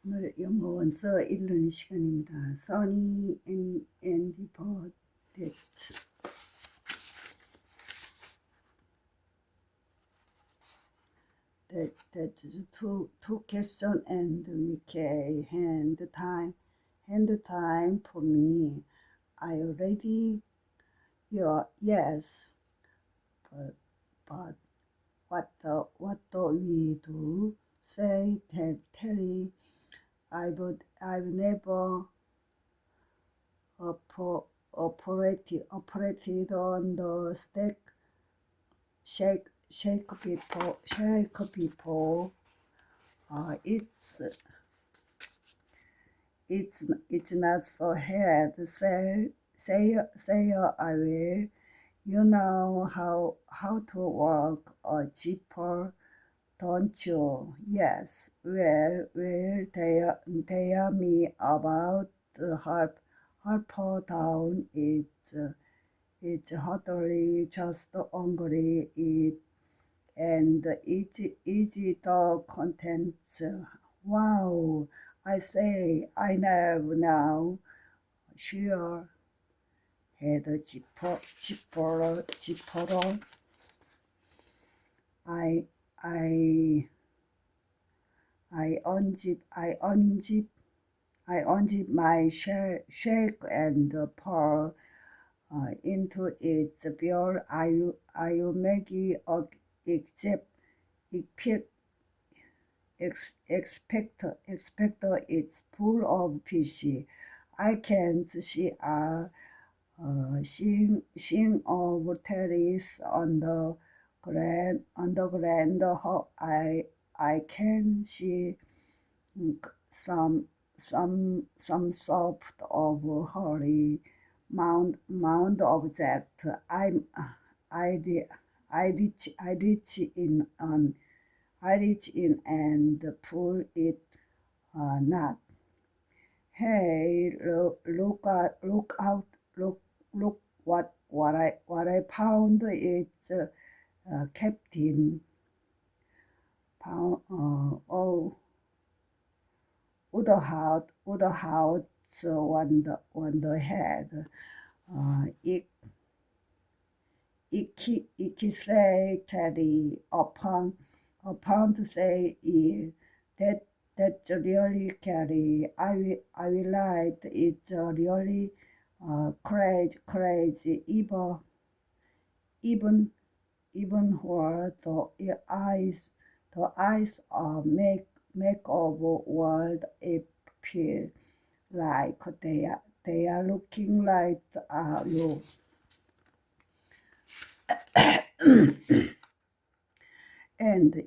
오늘 영어 원서 읽는 시간입니다. Sunny and bird that's two question and we can hand time for me. I already yes, but what do we do? Say Terry. I've never operated on the shake before. It's not so hard. Say I will. You know how to work a zipper, don't you? Yes. Well, tell me about Harper Town. It's hardly just hungry. And easy the contents. Wow! I say I know now. Sure. Had a zipper. I I I unzip my shake and pour into its beer. I make it except expect it's full of fish. I can't see seeing of terrace on the grand hall. I can see some soft of holy mound object. I re- I reach in and pull it not. Hey, look out, look what I found. It's Captain Pound, Woodhouse on the head. It say carry upon to say it that's really carry. I will like it's really crazy even where the eyes make of world appear like they are looking like you. And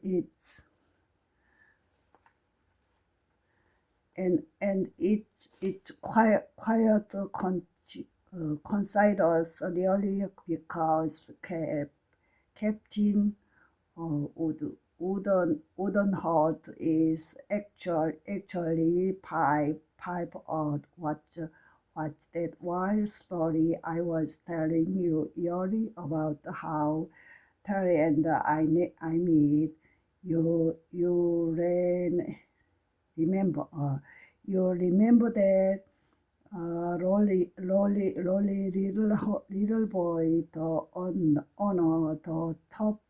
it's quiet considers really because Captain wooden heart is actually pipe or what's that wild story I was telling you earlier about how Terry and I meet. Remember you remember that lolly little boy on the top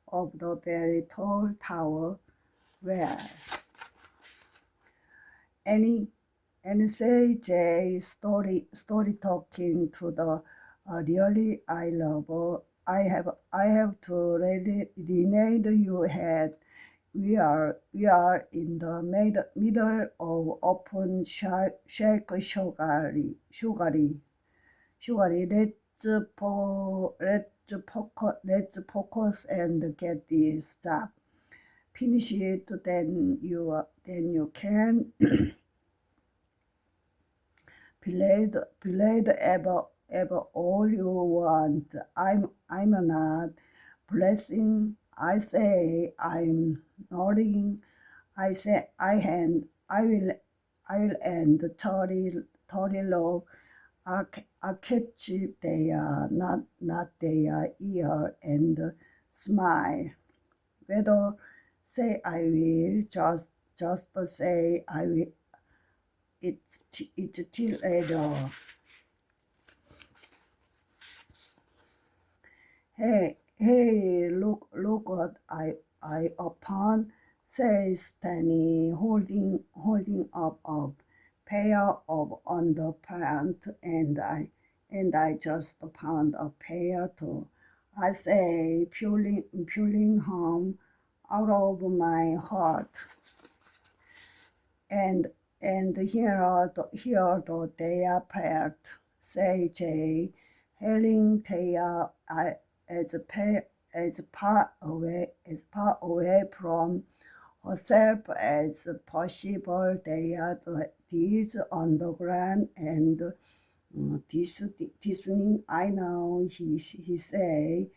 of the very tall tower where any say J story talking to the really I love. I have to rename you head. We are in the middle of open shake sugary. Let's focus and get this job. Finish it, then you can play ever all you want. I'm not blessing. I say I'm nodding. I will end 30 love. I catch their not their ear and smile. Whether say I will just say it's till later. Hey, look what I upon, says Danny, holding up a pair of underpants, and I just found a pair too. I say, pulling home out of my heart, and here they are paired, say Jay, hailing Thea as far away from herself as possible. They are these underground and Disney. I know, he say.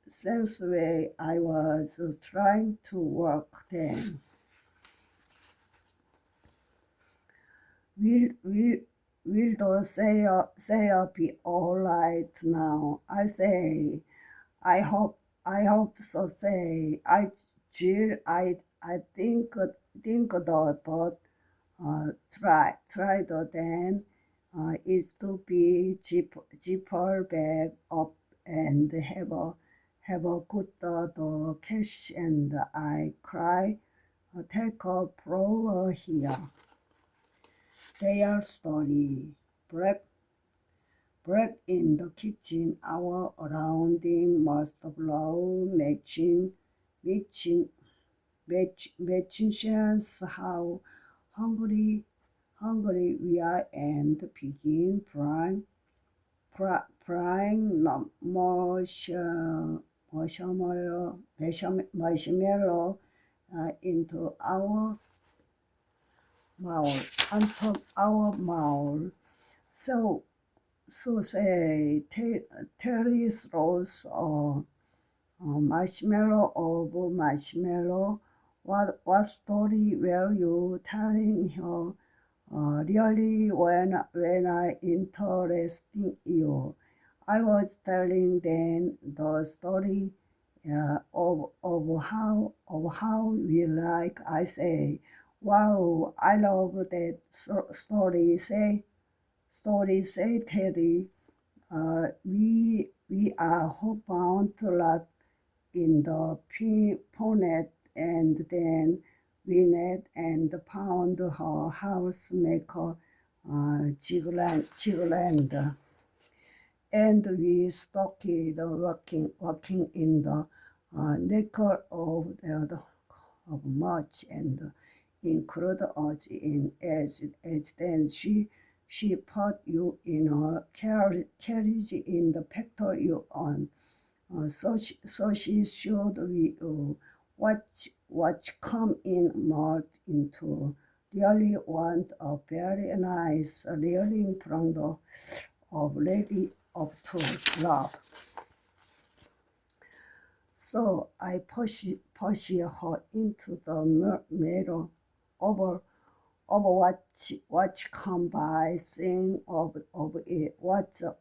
Since way I was trying to work then. Will the sail be all right now? I say, I hope so. Say, Jill, I think the but try the then is to be zipper bag up and have a good the cash, and I cry take a pro here. Their story. Break in the kitchen, our surrounding must blow, matching sense how hungry we are, and begin frying marshmallow into our mouth, on top our mouth. So say Terry throws marshmallow over marshmallow. What story were you telling her? Really, when I interesting you, I was telling them the story of how we like. I say, wow, I love that story. Say Terry. We are hookbound a lot in the ponet, and then we net and pound her housemaker Jigland, and we started working in the neck of March, and include us in as then she put you in her carriage in the factory you on. So she showed we what come in March into. Really want a very nice reeling from the of lady of to love. So I push her into the mirror over what come by, thing of it. What's a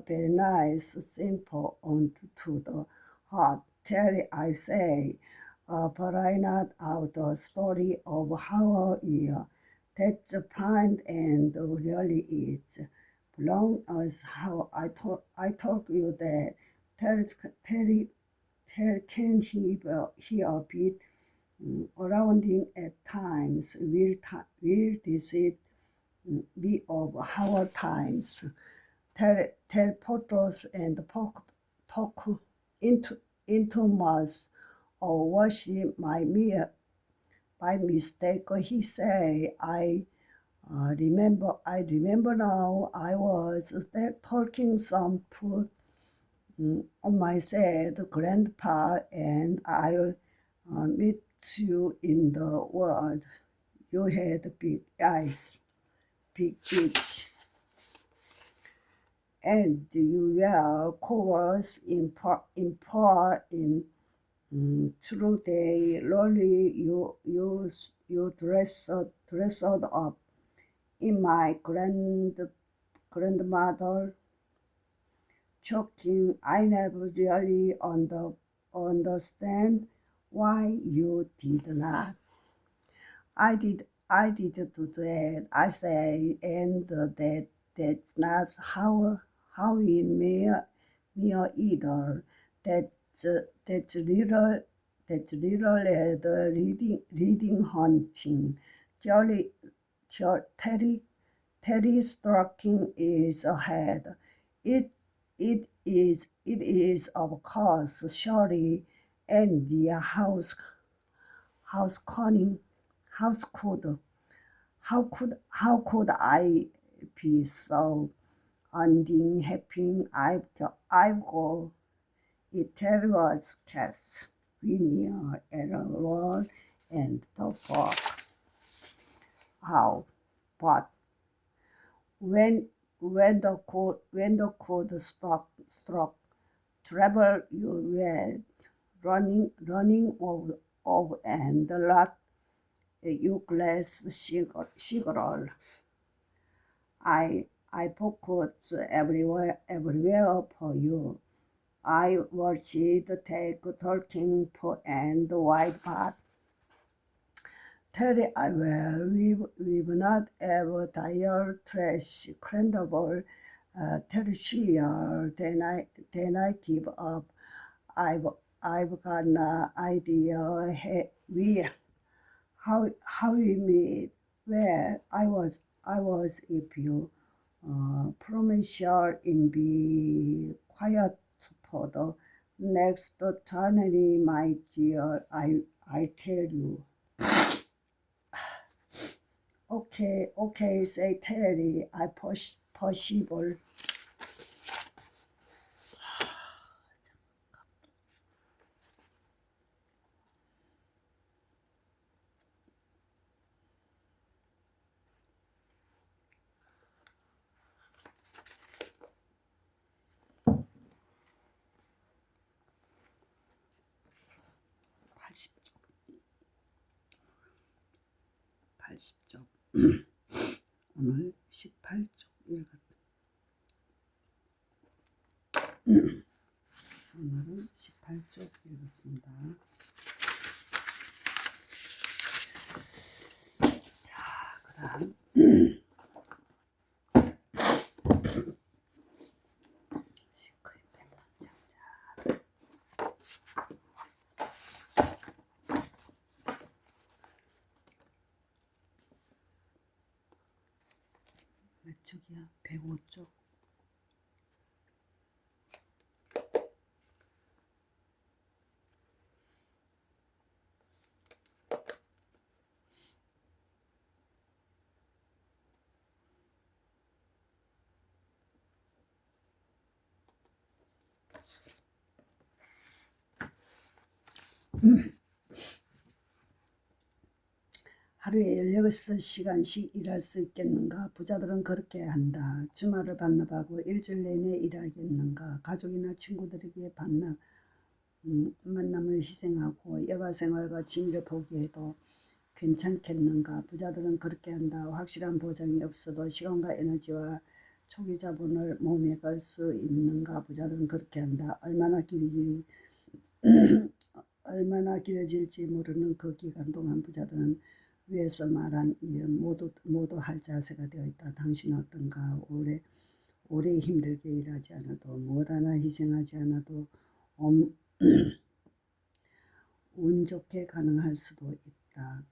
very nice, simple onto the heart. Terry, I say, but I not out the story of how year. That's fine and really is. Long as how I told you that Terry can he a bit surrounding at times will deceive me of our times. Tell photos and talk into Mars or worship my mere by mistake. He say, I remember now. I was talking some food on my said grandpa, and I'll meet you in the world. You had big eyes, big ears, and you were cowards in through the lonely you dressed up in my grandmother choking. I never really understand why you did not. I did do that. I say, and that's not how we me either. That's little the reading hunting. Jolly Terry stalking is ahead. It it is of course surely, and the house cunning house could how could I be so unhappy? I've got it was cast linear error and the fuck how, but when the code struck travel you read running of and lot you glass cigarette. I focused everywhere for you. I watched take talking for and white path. Terry I will we've not ever dire trash credible tertiary then I give up. I've I've got no idea how we meet where I was if you promise in be quiet for the next eternity, my dear. I tell you. Okay, say Terry. I possible. 팔십 쪽 오늘 18쪽 오늘은 18쪽 읽었습니다. 자, 그다음 몇 쪽이야? 105쪽. 하루에 16시간씩 일할 수 있겠는가? 부자들은 그렇게 한다. 주말을 반납하고 일주일 내내 일하겠는가? 가족이나 친구들에게 만남을 희생하고 여가생활과 취미를 포기해도 괜찮겠는가? 부자들은 그렇게 한다. 확실한 보장이 없어도 시간과 에너지와 초기 자본을 몸에 걸 수 있는가? 부자들은 그렇게 한다. 얼마나 길어질지 모르는 그 기간 동안 부자들은 위에서 말한 일 모두 할 자세가 되어 있다. 당신은 어떤가? 오래 힘들게 일하지 않아도 무엇 하나 희생하지 않아도 운 좋게 가능할 수도 있다.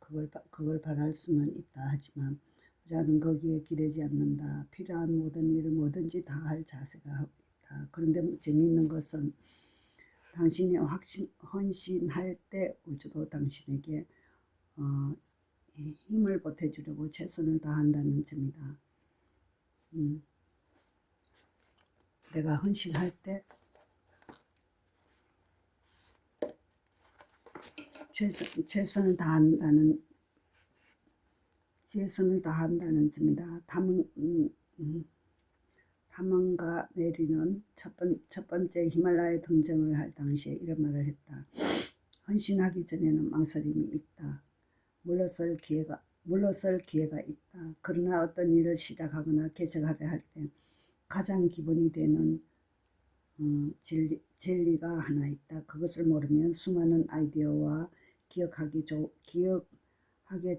그걸 바랄 수는 있다. 하지만 부자는 거기에 기대지 않는다. 필요한 모든 일을 뭐든지 다 할 자세가 있다. 그런데 재미있는 것은 당신이 헌신할 때 우주도 당신에게 힘을 보태주려고 최선을 다한다는 점이다. 내가 헌신할 때 최선을 다한다는 점이다. 타먼과 메리는 첫 번째 히말라야 등정을 할 당시에 이런 말을 했다. 헌신하기 전에는 망설임이 있다. 물러설 기회가 있다. 그러나 어떤 일을 시작하거나 개척하려 할 때 가장 기본이 되는 진리가 하나 있다. 그것을 모르면 수많은 아이디어와 기억하기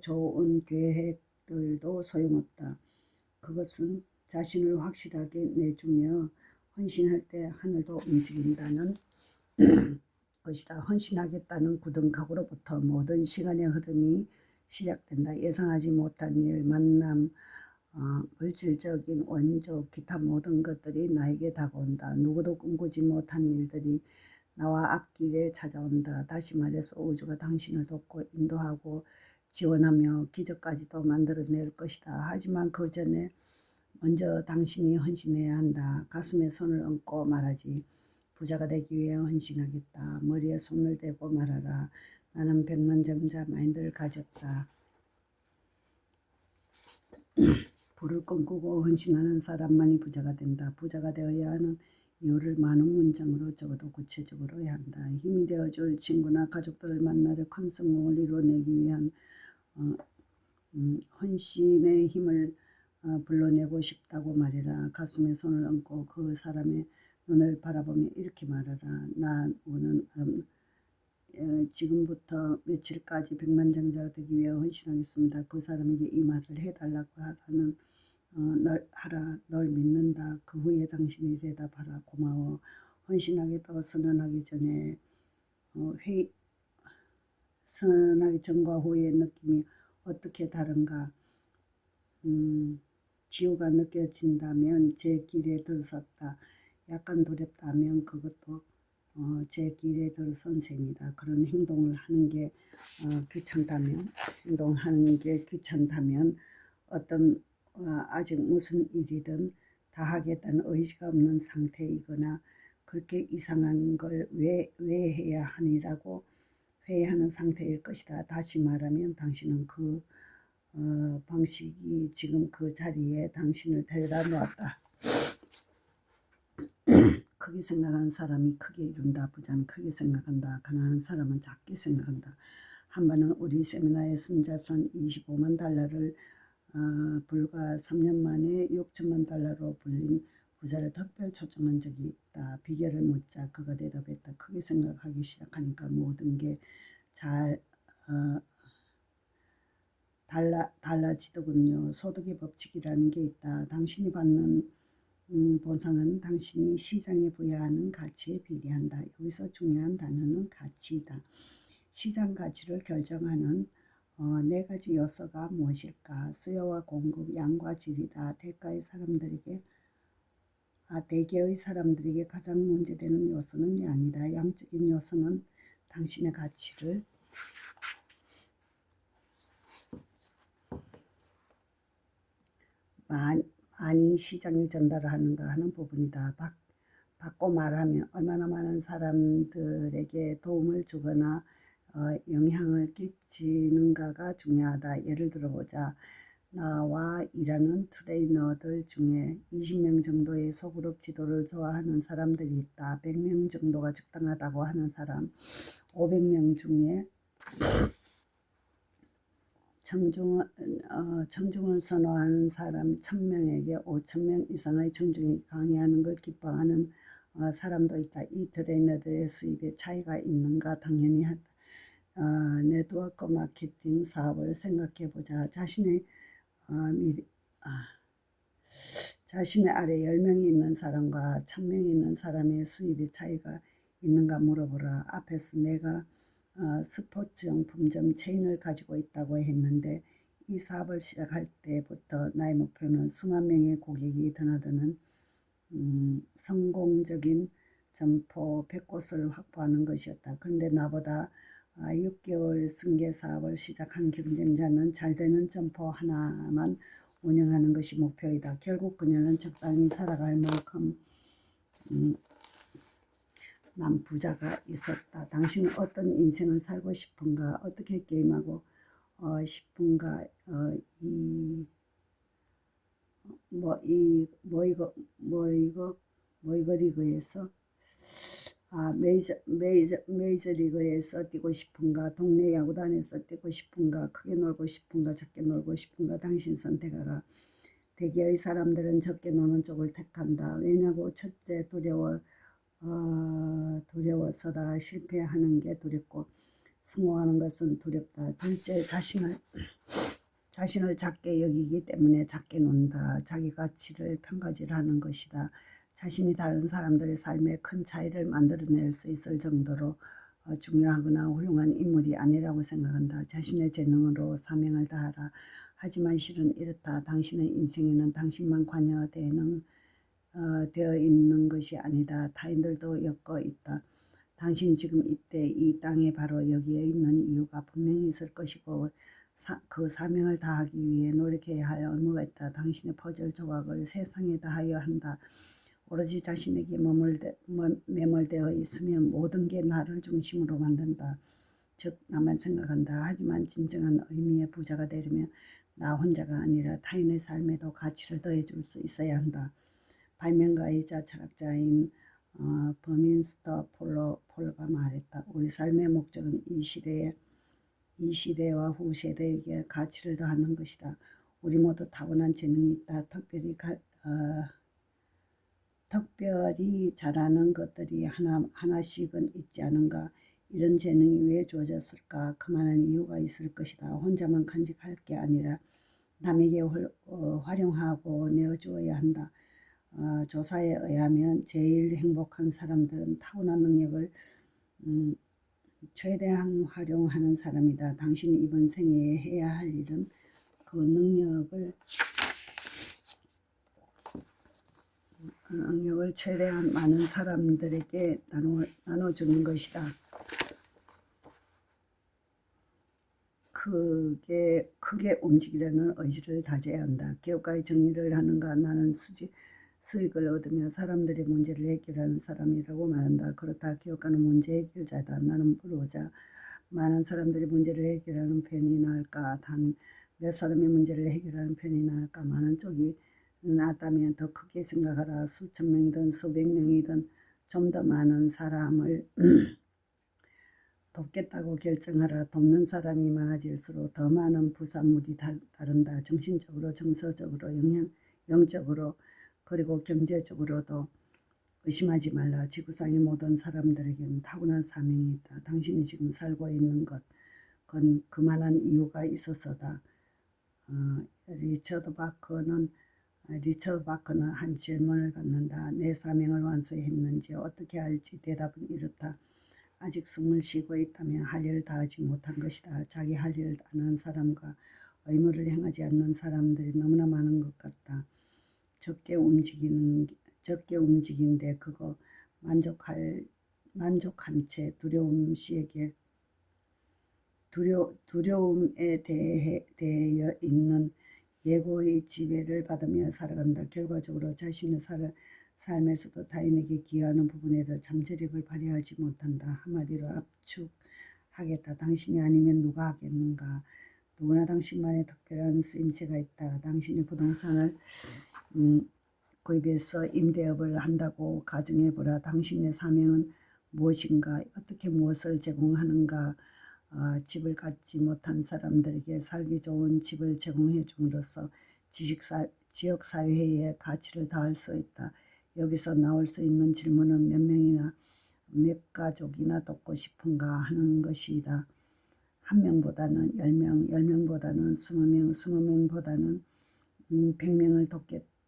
좋은 계획들도 소용없다. 그것은 자신을 확실하게 내주며 헌신할 때 하늘도 움직인다는 것이다. 헌신하겠다는 굳은 각오로부터 모든 시간의 흐름이 시작된다. 예상하지 못한 일, 만남, 물질적인 원조, 기타 모든 것들이 나에게 다가온다. 누구도 꿈꾸지 못한 일들이 나와 앞길에 찾아온다. 다시 말해서 우주가 당신을 돕고 인도하고 지원하며 기적까지도 만들어낼 것이다. 하지만 그 전에 먼저 당신이 헌신해야 한다. 가슴에 손을 얹고 말하지. 부자가 되기 위해 헌신하겠다. 머리에 손을 대고 말하라. 나는 백만장자 마인드를 가졌다. 불을 꿈꾸고 헌신하는 사람만이 부자가 된다. 부자가 되어야 하는 이유를 많은 문장으로 적어도 구체적으로 해야 한다. 힘이 되어줄 친구나 가족들을 만나려 큰 성공을 이뤄내기 위한 헌신의 힘을 불러내고 싶다고 말해라. 가슴에 손을 얹고 그 사람의 눈을 바라보며 이렇게 말하라. 나는 지금부터 며칠까지 백만장자가 되기 위해 헌신하겠습니다. 그 사람에게 이 말을 해달라고 하라는 널 믿는다. 그 후에 당신이 대답하라. 고마워. 헌신하겠다고 선언하기 전에 선언하기 전과 후의 느낌이 어떻게 다른가? 기호가 느껴진다면 제 길에 들었다. 약간 두렵다면 그것도 제 길에 들어선 셈이다. 그런 행동을 하는 게 귀찮다면 아직 무슨 일이든 다 하겠다는 의지가 없는 상태이거나 그렇게 이상한 걸 왜 해야 하니라고 회의하는 상태일 것이다. 다시 말하면 당신은 그 방식이 지금 그 자리에 당신을 데려다 놓았다. 크게 생각하는 사람이 크게 이룬다. 부자는 크게 생각한다. 가난한 사람은 작게 생각한다. 한번은 우리 세미나의 순자산 25만 달러를 불과 3년 만에 6천만 달러로 불린 부자를 특별 초청한 적이 있다. 비결을 묻자 그가 대답했다. 크게 생각하기 시작하니까 모든 게 잘 달라지더군요. 소득의 법칙이라는 게 있다. 당신이 받는 보상은 당신이 시장에 부여하는 가치에 비례한다. 여기서 중요한 단어는 가치이다. 시장 가치를 결정하는 네 가지 요소가 무엇일까? 수요와 공급, 양과 질이다. 대개의 사람들에게 가장 문제되는 요소는 양이다. 양적인 요소는 당신의 가치를 많이 시장에 전달하는가 하는 부분이다. 바꿔 말하면 얼마나 많은 사람들에게 도움을 주거나 영향을 끼치는가가 중요하다. 예를 들어보자. 나와 일하는 트레이너들 중에 20명 정도의 소그룹 지도를 좋아하는 사람들이 있다. 100명 정도가 적당하다고 하는 사람, 500명 중에 청중을 선호하는 사람 1000명에게 5000명 이상의 청중이 강의하는 걸 기뻐하는 사람도 있다. 이 트레이너들의 수입에 차이가 있는가? 당연히 하다. 네트워크 마케팅 사업을 생각해보자. 자신의 아래 10명이 있는 사람과 1000명이 있는 사람의 수입의 차이가 있는가 물어보라. 앞에서 내가 스포츠용품점 체인을 가지고 있다고 했는데 이 사업을 시작할 때부터 나의 목표는 수만 명의 고객이 드나드는 성공적인 점포 100곳을 확보하는 것이었다. 그런데 나보다 6개월 승계 사업을 시작한 경쟁자는 잘되는 점포 하나만 운영하는 것이 목표이다. 결국 그녀는 적당히 살아갈 만큼 난 부자가 있었다. 당신은 어떤 인생을 살고 싶은가? 어떻게 게임하고 싶은가? 이거 리그에서 메이저 리그에서 뛰고 싶은가? 동네 야구단에서 뛰고 싶은가? 크게 놀고 싶은가? 작게 놀고 싶은가? 당신 선택하라. 대개의 사람들은 적게 노는 쪽을 택한다. 왜냐고? 첫째, 두려워서다. 실패하는 게 두렵고 성공하는 것은 두렵다. 둘째, 자신을 작게 여기기 때문에 작게 논다. 자기 가치를 평가질하는 것이다. 자신이 다른 사람들의 삶에 큰 차이를 만들어낼 수 있을 정도로 중요하거나 훌륭한 인물이 아니라고 생각한다. 자신의 재능으로 사명을 다하라. 하지만 실은 이렇다. 당신의 인생에는 당신만 되어 있는 것이 아니다. 타인들도 엮어 있다. 당신이 지금 이때 이 땅에 바로 여기에 있는 이유가 분명히 있을 것이고 그 사명을 다하기 위해 노력해야 할 의무가 있다. 당신의 퍼즐 조각을 세상에 다하여 한다. 오로지 자신에게 매몰되어 있으면 모든 게 나를 중심으로 만든다. 즉 나만 생각한다. 하지만 진정한 의미의 부자가 되려면 나 혼자가 아니라 타인의 삶에도 가치를 더해줄 수 있어야 한다. 발명가이자 철학자인 버민스터 폴로가 말했다. 우리 삶의 목적은 이 시대와 후 세대에게 가치를 더하는 것이다. 우리 모두 타고난 재능이 있다. 특별히 잘하는 것들이 하나씩은 있지 않은가? 이런 재능이 왜 주어졌을까? 그만한 이유가 있을 것이다. 혼자만 간직할 게 아니라 남에게 활용하고 내어주어야 한다. 조사에 의하면 제일 행복한 사람들은 타고난 능력을 최대한 활용하는 사람이다. 당신이 이번 생에 해야 할 일은 그 능력을 최대한 많은 사람들에게 나눠주는 것이다. 크게 움직이려는 의지를 다져야 한다. 기업가의 정의를 하는가? 나는 수익을 얻으며 사람들의 문제를 해결하는 사람이라고 말한다. 그렇다. 기업가는 문제 해결자다. 나는 불호자. 많은 사람들이 문제를 해결하는 편이 나을까? 단 몇 사람의 문제를 해결하는 편이 나을까? 많은 쪽이 낫다면 더 크게 생각하라. 수천 명이든 수백 명이든 좀 더 많은 사람을 돕겠다고 결정하라. 돕는 사람이 많아질수록 더 많은 부산물이 따른다. 정신적으로, 정서적으로, 영적으로, 그리고 경제적으로도 의심하지 말라. 지구상의 모든 사람들에게는 타고난 사명이 있다. 당신이 지금 살고 있는 그건 그만한 이유가 있어서다. 리처드 바커는 한 질문을 받는다. 내 사명을 완수했는지 어떻게 알지? 대답은 이렇다. 아직 숨을 쉬고 있다면 할 일을 다하지 못한 것이다. 자기 할 일을 안 하는 사람과 의무를 행하지 않는 사람들이 너무나 많은 것 같다. 적게 움직인데 그거 만족한 채 두려움에 대해 있는 예고의 지배를 받으며 살아간다. 결과적으로 자신의 삶에서도 타인에게 기여하는 부분에도 잠재력을 발휘하지 못한다. 한마디로 압축하겠다. 당신이 아니면 누가 하겠는가? 누구나 당신만의 특별한 쓰임새가 있다. 당신이 부동산을 구입해서 임대업을 한다고 가정해보라. 당신의 사명은 무엇인가? 어떻게 무엇을 제공하는가? 집을 갖지 못한 사람들에게 살기 좋은 집을 제공해 줌으로써 지역사회에 가치를 더할 수 있다. 여기서 나올 수 있는 질문은 몇 가족이나 돕고 싶은가 하는 것이다. 1명보다는 10명, 10명보다는 20명, 20명보다는 100명을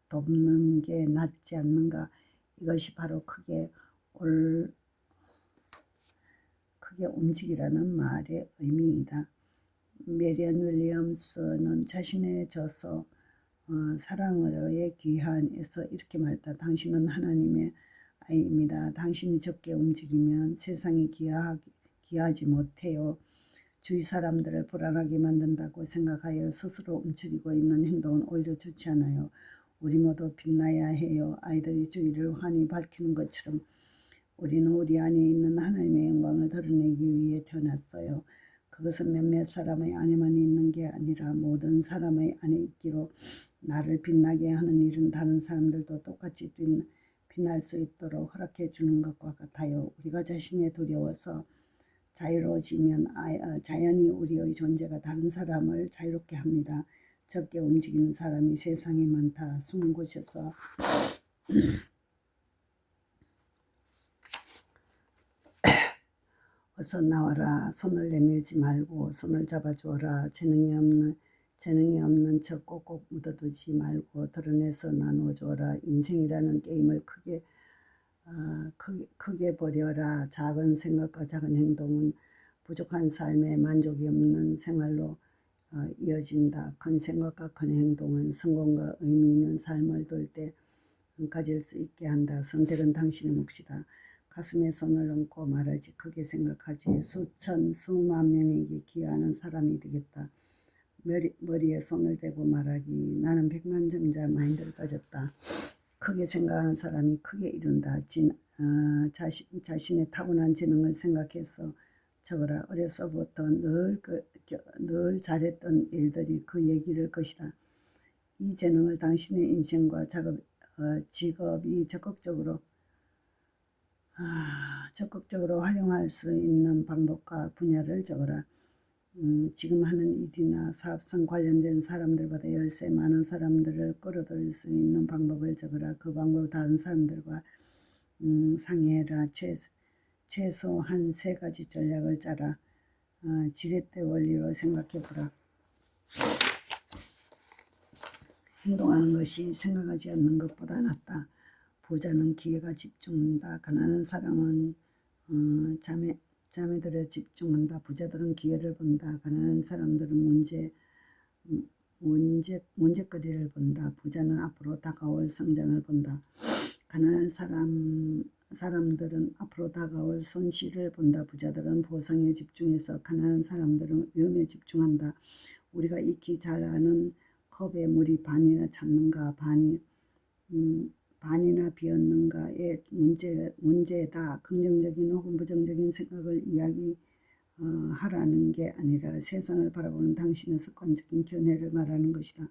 돕는 게 낫지 않는가? 이것이 바로 크게 움직이라는 말의 의미이다. 메리언 윌리엄스는 자신의 저서 사랑으로의 귀한에서 이렇게 말했다. 당신은 하나님의 아이입니다. 당신이 적게 움직이면 세상에 기여하지 못해요. 주위 사람들을 불안하게 만든다고 생각하여 스스로 움츠리고 있는 행동은 오히려 좋지 않아요. 우리 모두 빛나야 해요. 아이들이 주위를 환히 밝히는 것처럼 우리는 우리 안에 있는 하나님의 영광을 드러내기 위해 태어났어요. 그것은 몇몇 사람의 안에만 있는 게 아니라 모든 사람의 안에 있기로 나를 빛나게 하는 일은 다른 사람들도 똑같이 빛날 수 있도록 허락해 주는 것과 같아요. 우리가 자신이 두려워서 자유로워지면 자연히 우리의 존재가 다른 사람을 자유롭게 합니다. 적게 움직이는 사람이 세상에 많다. 숨은 곳에서 어서 나와라. 손을 내밀지 말고 손을 잡아주어라. 재능이 없는 척 꼭꼭 묻어두지 말고 드러내서 나누어주어라. 인생이라는 게임을 크게 버려라. 작은 생각과 작은 행동은 부족한 삶에 만족이 없는 생활로 이어진다. 큰 생각과 큰 행동은 성공과 의미 있는 삶을 될 때 가질 수 있게 한다. 선택은 당신의 몫이다. 가슴에 손을 얹고 말하지. 크게 생각하지. 수만 명에게 기여하는 사람이 되겠다. 머리에 손을 대고 말하기. 나는 백만장자 마인드를 가졌다. 크게 생각하는 사람이 크게 이룬다. 자신의 타고난 지능을 생각해서 적어라. 어려서부터 늘 잘했던 일들이 그 얘기를 것이다. 이 재능을 당신의 인생과 직업이 적극적으로 활용할 수 있는 방법과 분야를 적어라. 지금 하는 일이나 사업성 관련된 사람들보다 열세 많은 사람들을 끌어들일 수 있는 방법을 적어라. 그 방법을 다른 사람들과 상의해라. 최소한 3가지 전략을 짜라. 지렛대 원리로 생각해보라. 행동하는 것이 생각하지 않는 것보다 낫다. 부자는 기회가 집중한다. 가난한 사람은 자매들에 집중한다. 부자들은 기회를 본다. 가난한 사람들은 문제거리를 본다. 부자는 앞으로 다가올 성장을 본다. 가난한 사람들은 앞으로 다가올 손실을 본다. 부자들은 보상에 집중해서 가난한 사람들은 위험에 집중한다. 우리가 익히 잘 아는 컵에 물이 반이나 찼는가 반이나 비었는가의 문제다. 긍정적인 혹은 부정적인 생각을 하라는 게 아니라 세상을 바라보는 당신의 습관적인 견해를 말하는 것이다.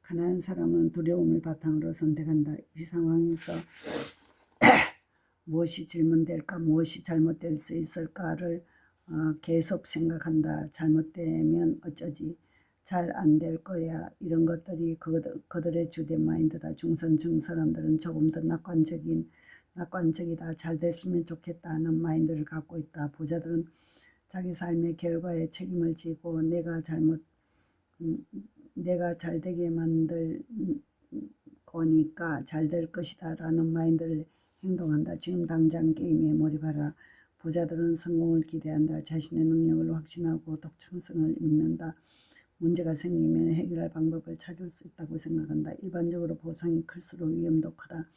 가난한 사람은 두려움을 바탕으로 선택한다. 이 상황에서 무엇이 질문될까, 무엇이 잘못될 수 있을까를 계속 생각한다. 잘못되면 어쩌지, 잘 안 될 거야. 이런 것들이 그들의 주된 마인드다. 중산층 사람들은 조금 더 낙관적이다. 잘 됐으면 좋겠다는 마인드를 갖고 있다. 부자들은 자기 삶의 결과에 책임을 지고 내가 잘 되게 만들 거니까 잘 될 것이다 라는 마인드를 행동한다. 지금 당장 게임에 몰입하라. 부자들은 성공을 기대한다. 자신의 능력을 확신하고 독창성을 믿는다. 문제가 생기면 해결할 방법을 찾을 수 있다고 생각한다. 일반적으로 보상이 클수록 위험도 크다.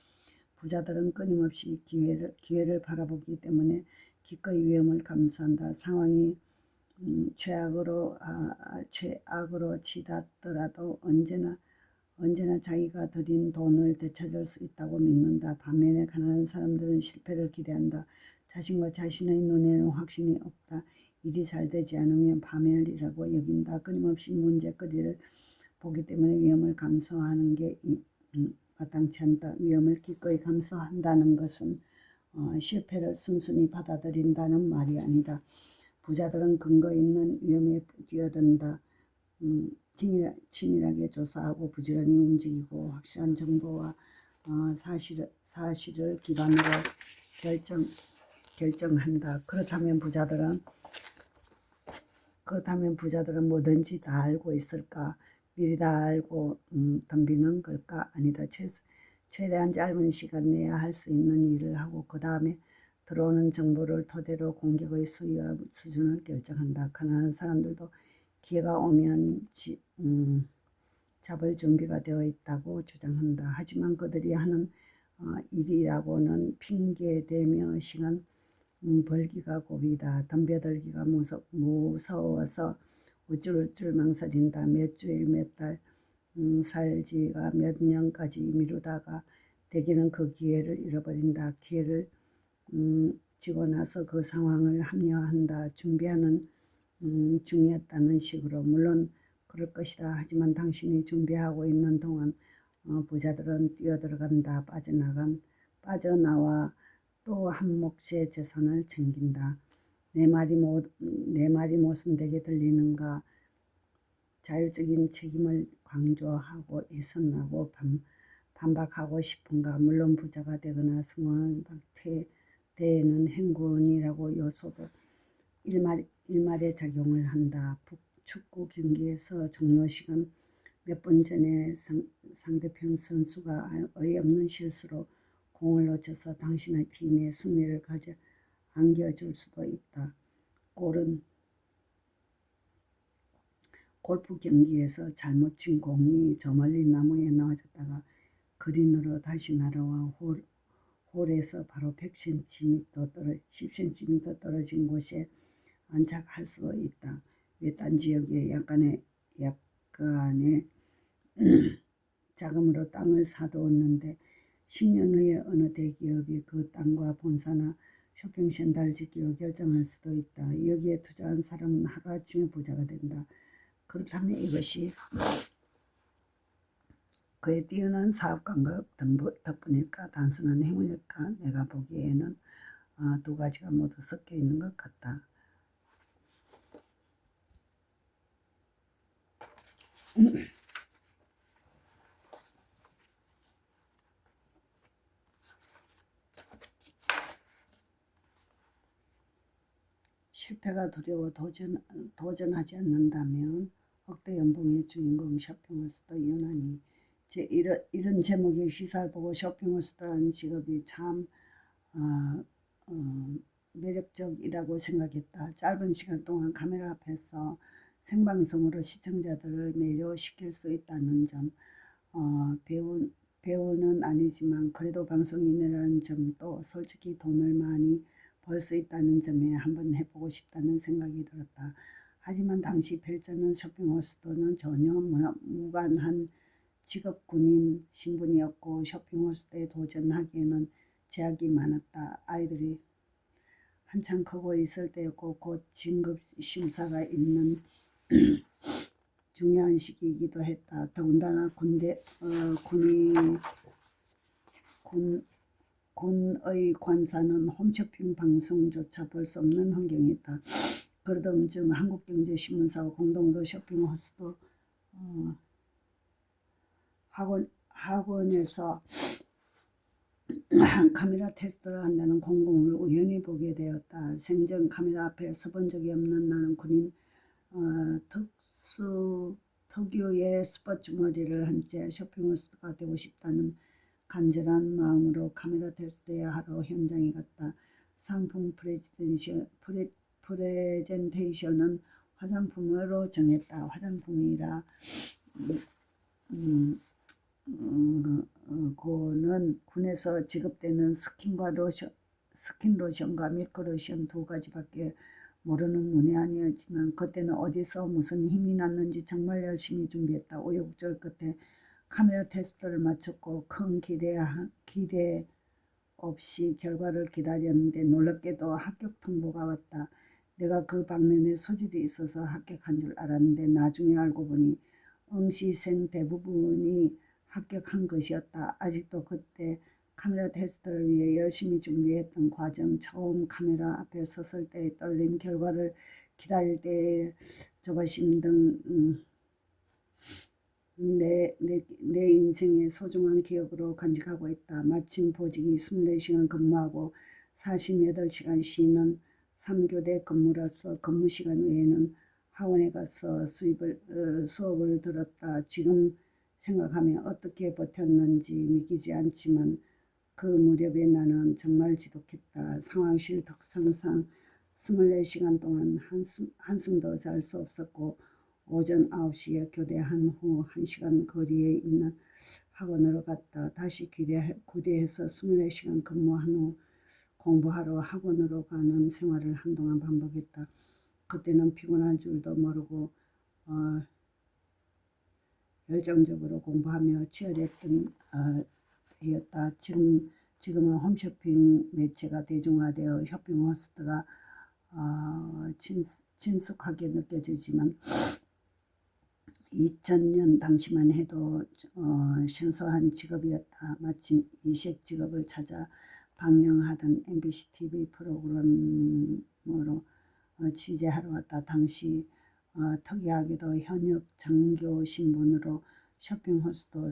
부자들은 끊임없이 기회를 바라보기 때문에 기꺼이 위험을 감수한다. 상황이 최악으로 치닫더라도 언제나 자기가 들인 돈을 되찾을 수 있다고 믿는다. 반면에 가난한 사람들은 실패를 기대한다. 자신과 자신의 눈에는 확신이 없다. 일이 잘 되지 않으면 파멸이라고 여긴다. 끊임없이 문제거리를 보기 때문에 위험을 감수하는 게 마땅치 않다. 위험을 기꺼이 감수한다는 것은 실패를 순순히 받아들인다는 말이 아니다. 부자들은 근거 있는 위험에 뛰어든다. 치밀하게 조사하고 부지런히 움직이고 확실한 정보와 사실을 기반으로 결정한다. 그렇다면 부자들은 뭐든지 다 알고 있을까? 미리 다 알고 덤비는 걸까? 아니다. 최대한 짧은 시간 내에 할 수 있는 일을 하고 그 다음에 들어오는 정보를 토대로 공격의 수위와 수준을 결정한다. 가난한 사람들도 기회가 오면 잡을 준비가 되어 있다고 주장한다. 하지만 그들이 하는 일이라고는 핑계대며 시간 벌기가 고비다. 덤벼들기가 무서워서 우쭐우쭐 망설인다. 몇 주일 몇 달 살지가 몇 년까지 미루다가 대개는 그 기회를 잃어버린다. 기회를 지고 나서 그 상황을 합리화한다. 준비하는 중이었다는 식으로. 물론 그럴 것이다. 하지만 당신이 준비하고 있는 동안 부자들은 뛰어들어간다. 빠져나와 또 한 몫의 재산을 챙긴다. 내 말이 모순되게 들리는가? 자율적인 책임을 강조하고 애쓴하고 반박하고 싶은가? 물론 부자가 되거나 성공한 데에는 행운이라고 요소도 일말에 작용을 한다. 축구 경기에서 종료 시간 몇 분 전에 상대편 선수가 어이없는 실수로 공을 놓쳐서 당신의 팀의 승리를 안겨줄 수도 있다. 골프 경기에서 잘못 친 공이 저 멀리 나무에 넣어졌다가 그린으로 다시 날아와 홀에서 바로 10cm 떨어진 곳에 안착할 수도 있다. 외딴 지역에 약간의 자금으로 땅을 사두었는데 10년 후에 어느 대기업이 그 땅과 본사나 쇼핑센터를 짓기로 결정할 수도 있다. 여기에 투자한 사람은 하루아침에 부자가 된다. 그렇다면 이것이 그의 뛰어난 사업 감각 덕분일까? 단순한 행운일까? 내가 보기에는 두 가지가 모두 섞여 있는 것 같다. 실패가 두려워 도전하지 않는다면 억대 연봉의 주인공 쇼핑호스트 유난히 이런 제목의 기사를 보고 쇼핑호스트라는 직업이 참 매력적이라고 생각했다. 짧은 시간 동안 카메라 앞에서 생방송으로 시청자들을 매료시킬 수 있다는 점, 배우는 아니지만 그래도 방송인이라는 점도 솔직히 돈을 많이 벌 수 있다는 점에 한번 해보고 싶다는 생각이 들었다. 하지만 당시 펼쳐는 쇼핑호스트는 전혀 무관한 직업 군인 신분이었고 쇼핑호스트에 도전하기에는 제약이 많았다. 아이들이 한참 크고 있을 때였고 곧 진급 심사가 있는 중요한 시기이기도 했다. 더군다나 군의 관사는 홈쇼핑 방송조차 볼 수 없는 환경이었다. 그러던 중 한국경제신문사와 공동으로 쇼핑호스트 학원에서 카메라 테스트를 한다는 공고문을 우연히 보게 되었다. 생전 카메라 앞에 서본 적이 없는 나는 군인 특유의 스포츠 머리를 한 채 쇼핑호스트가 되고 싶다는 간절한 마음으로 카메라 테스트를 하러 현장에 갔다. 상품 프레젠테이션은 화장품으로 정했다. 화장품이라 고는 군에서 지급되는 스킨 로션과 밀크 로션 두 가지밖에 모르는 문외한이었지만 그때는 어디서 무슨 힘이 났는지 정말 열심히 준비했다. 우여곡절 끝에 카메라 테스트를 마쳤고 큰 기대 없이 결과를 기다렸는데 놀랍게도 합격 통보가 왔다. 내가 그 방면에 소질이 있어서 합격한 줄 알았는데 나중에 알고 보니 응시생 대부분이 합격한 것이었다. 아직도 그때 카메라 테스트를 위해 열심히 준비했던 과정, 처음 카메라 앞에 섰을 때의 떨림, 결과를 기다릴 때의 조바심 등 내 인생의 소중한 기억으로 간직하고 있다. 마침 보직이 24시간 근무하고 48시간 쉬는 3교대 근무라서 근무 시간 외에는 학원에 가서 수업을 들었다. 지금 생각하면 어떻게 버텼는지 믿기지 않지만 그 무렵에 나는 정말 지독했다. 상황실 특성상 24시간 동안 한숨도 잘 수 없었고 오전 9시에 교대한 후 1시간 거리에 있는 학원으로 갔다. 다시 교대해서 24시간 근무한 후 공부하러 학원으로 가는 생활을 한동안 반복했다. 그때는 피곤할 줄도 모르고 열정적으로 공부하며 치열했던 때였다. 지금은 홈쇼핑 매체가 대중화되어 쇼핑호스트가 친숙하게 느껴지지만 2000년 당시만 해도 생소한 직업이었다. 마침 이색 직업을 찾아 방영하던 MBC TV 프로그램으로 취재하러 왔다. 당시 특이하게도 현역 장교 신분으로 쇼핑호스트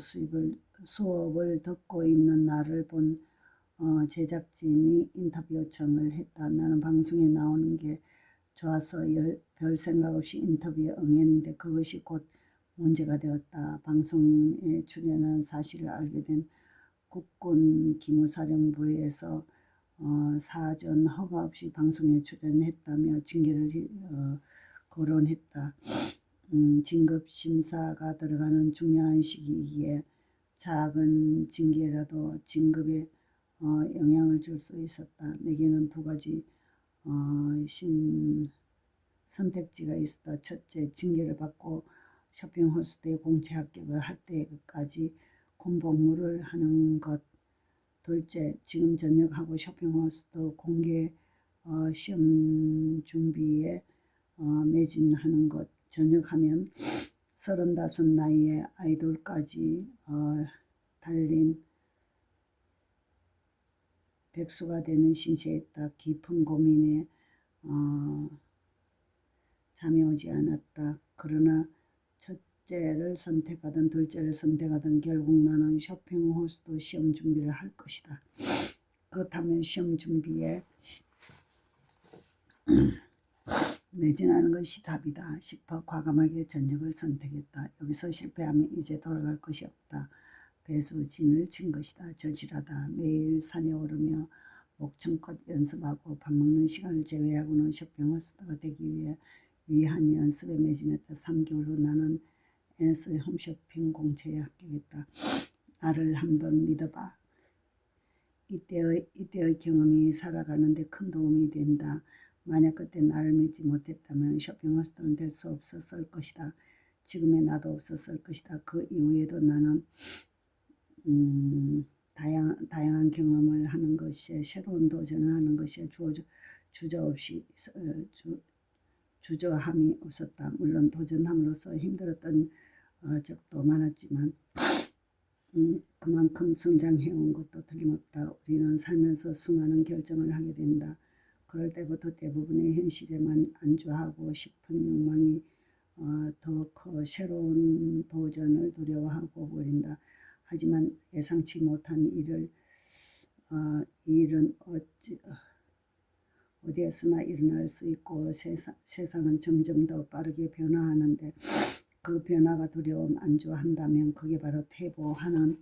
수업을 듣고 있는 나를 본 제작진이 인터뷰 요청을 했다. 나는 방송에 나오는 게 좋아서 별 생각 없이 인터뷰에 응했는데 그것이 곧 문제가 되었다. 방송에 출연한 사실을 알게 된 국군 기무사령부에서 사전 허가 없이 방송에 출연했다며 징계를 거론했다. 진급 심사가 들어가는 중요한 시기이기에 작은 징계라도 진급에 영향을 줄 수 있었다. 내게는 두 가지 선택지가 있었다. 첫째, 징계를 받고 쇼핑 호스트의 공채 합격을 할 때까지 군복무를 하는 것. 둘째, 지금 전역하고 쇼핑 호스트 공개 시험 준비에 매진하는 것. 전역하면 35 나이에 아이돌까지 달린 백수가 되는 신세였다. 깊은 고민에 잠이 오지 않았다. 그러나 첫째를 선택하든 둘째를 선택하든 결국 나는 쇼핑 호스트 시험 준비를 할 것이다. 그렇다면 시험 준비에 매진하는 것이 답이다 싶어 과감하게 전역을 선택했다. 여기서 실패하면 이제 돌아갈 것이 없다. 배수진을 친 것이다. 절실하다. 매일 산에 오르며 목청껏 연습하고 밥 먹는 시간을 제외하고는 쇼핑 호스트가 되기 위한 연습에 매진했다. 3개월 후 나는 NS 홈쇼핑 공채에 합격했다. 나를 한번 믿어봐. 이때의 경험이 살아가는데 큰 도움이 된다. 만약 그때 나를 믿지 못했다면 쇼핑 호스트는 될 수 없었을 것이다. 지금의 나도 없었을 것이다. 그 이후에도 나는 다양한 경험을 하는 것에 새로운 도전을 하는 것에 주저함이 없었다. 물론 도전함으로써 힘들었던 적도 많았지만 그만큼 성장해온 것도 틀림없다. 우리는 살면서 수많은 결정을 하게 된다. 그럴 때부터 대부분의 현실에만 안주하고 싶은 욕망이 더 커 새로운 도전을 두려워하고 버린다. 하지만 예상치 못한 일은 어디에서나 일어날 수 있고 세상은 점점 더 빠르게 변화하는데 그 변화가 두려움 안주한다면 그게 바로 퇴보하는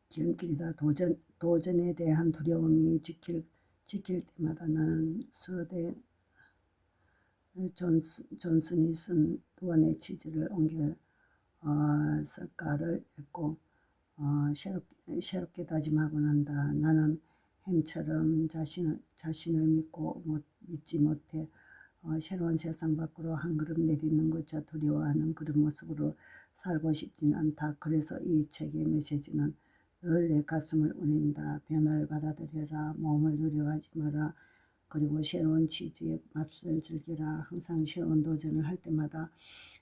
길길이다. 도전에 대한 두려움이 지킬 때마다 나는 서대 존슨이 쓴 두 원의 치즈를 옮겨 쓸까를 읽고 새롭게 다짐하고 난다. 나는 햄처럼 자신을 믿지 못해 새로운 세상 밖으로 한 걸음 내딛는 것조차 두려워하는 그런 모습으로 살고 싶진 않다. 그래서 이 책의 메시지는 늘 내 가슴을 울린다. 변화를 받아들여라. 몸을 두려워하지 마라. 그리고 새로운 치즈의 맛을 즐기라. 항상 새로운 도전을 할 때마다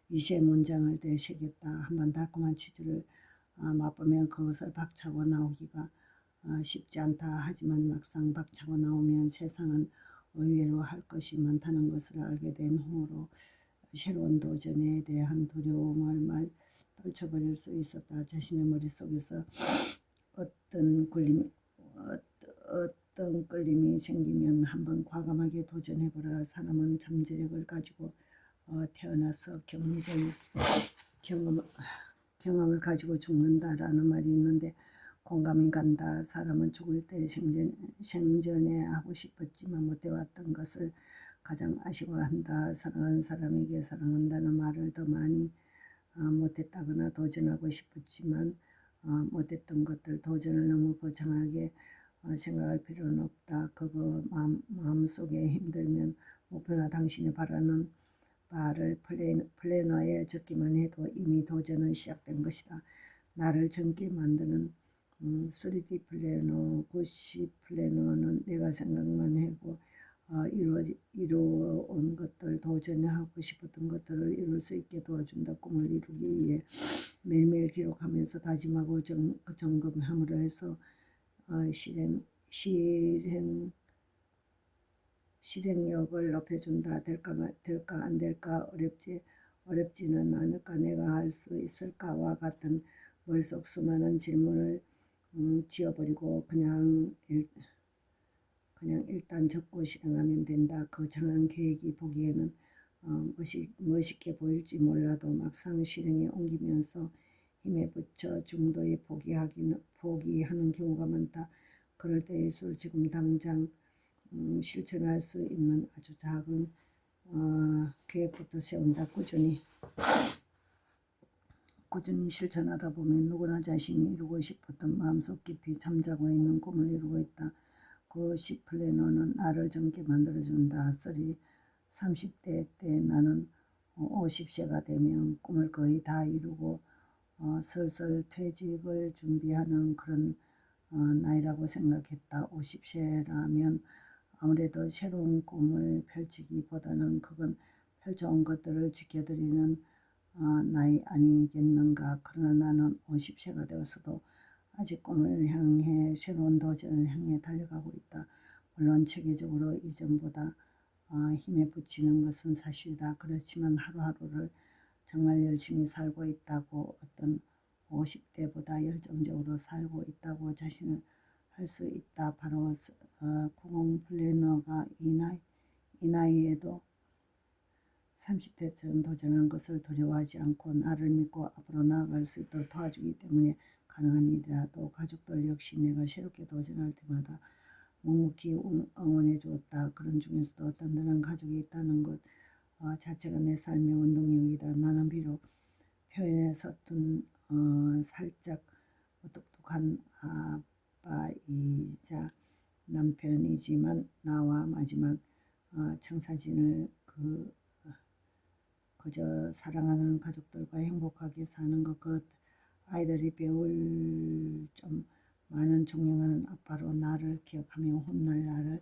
이세 문장을 되새겼다. 한번 달콤한 치즈를 맛보면 그것을 박차고 나오기가 쉽지 않다. 하지만 막상 박차고 나오면 세상은 의외로 할 것이 많다는 것을 알게 된 후로 새로운 도전에 대한 두려움을 떨쳐버릴 수 있었다. 자신의 머릿속에서 어떤 끌림이 생기면 한번 과감하게 도전해보라. 사람은 잠재력을 가지고 태어나서 경험을 가지고 죽는다라는 말이 있는데 공감이 간다. 사람은 죽을 때 생전에 하고 싶었지만 못해왔던 것을 가장 아쉬워한다. 사랑하는 사람에게 사랑한다는 말을 더 많이 못했다거나 도전하고 싶었지만 못했던 것들 도전을 너무 거창하게 생각할 필요는 없다. 그거 마음속에 힘들면 목표나 당신이 바라는 바를 플래너에 적기만 해도 이미 도전은 시작된 것이다. 나를 젊게 만드는 3D 플래너, 구시 플래너는 내가 생각만 하고 이루어온 것들, 도전하고 싶었던 것들을 이룰 수 있게 도와준다. 꿈을 이루기 위해 매일매일 기록하면서 다짐하고 점검함으로 해서 실행력을 높여준다. 될까 안 될까 어렵지는 않을까 내가 할 수 있을까와 같은 머릿속 수많은 질문을 지워버리고 그냥 그냥 일단 적고 실행하면 된다. 그 정한 계획이 보기에는 멋있게 보일지 몰라도 막상 실행에 옮기면서 힘에 부쳐 중도에 포기하는 경우가 많다. 그럴 때일수록 지금 당장 실천할 수 있는 아주 작은 계획부터 세운다. 꾸준히 실천하다 보면 누구나 자신이 이루고 싶었던 마음속 깊이 잠자고 있는 꿈을 이루고 있다. 그 C 플래너는 나를 젊게 만들어준다. 30대 때 나는 50세가 되면 꿈을 거의 다 이루고 슬슬 퇴직을 준비하는 그런 나이라고 생각했다. 50세라면 아무래도 새로운 꿈을 펼치기보다는 그건 펼쳐온 것들을 지켜드리는 나이 아니겠는가. 그러나 나는 50세가 되었어도 아직 꿈을 향해 새로운 도전을 향해 달려가고 있다. 물론 체계적으로 이전보다 힘에 부치는 것은 사실이다. 그렇지만 하루하루를 정말 열심히 살고 있다고, 어떤 50대보다 열정적으로 살고 있다고 자신을 할 수 있다. 바로 90 플래너가 이 나이에도 30대처럼 도전하는 것을 두려워하지 않고 나를 믿고 앞으로 나아갈 수 있도록 도와주기 때문에 가능한 일이다. 또 가족들 역시 내가 새롭게 도전할 때마다 묵묵히 응원해 주었다. 그런 중에서도 어떤 들은 가족이 있다는 것 자체가 내 삶의 원동력이다. 나는 비록 표현에 서툰 살짝 똑똑한 아빠이자 남편이지만 나와 마지막 청사진을 그저 사랑하는 가족들과 행복하게 사는 것, 아이들이 배울 좀 많은 존경하는 아빠로 나를 기억하며 훗날 나를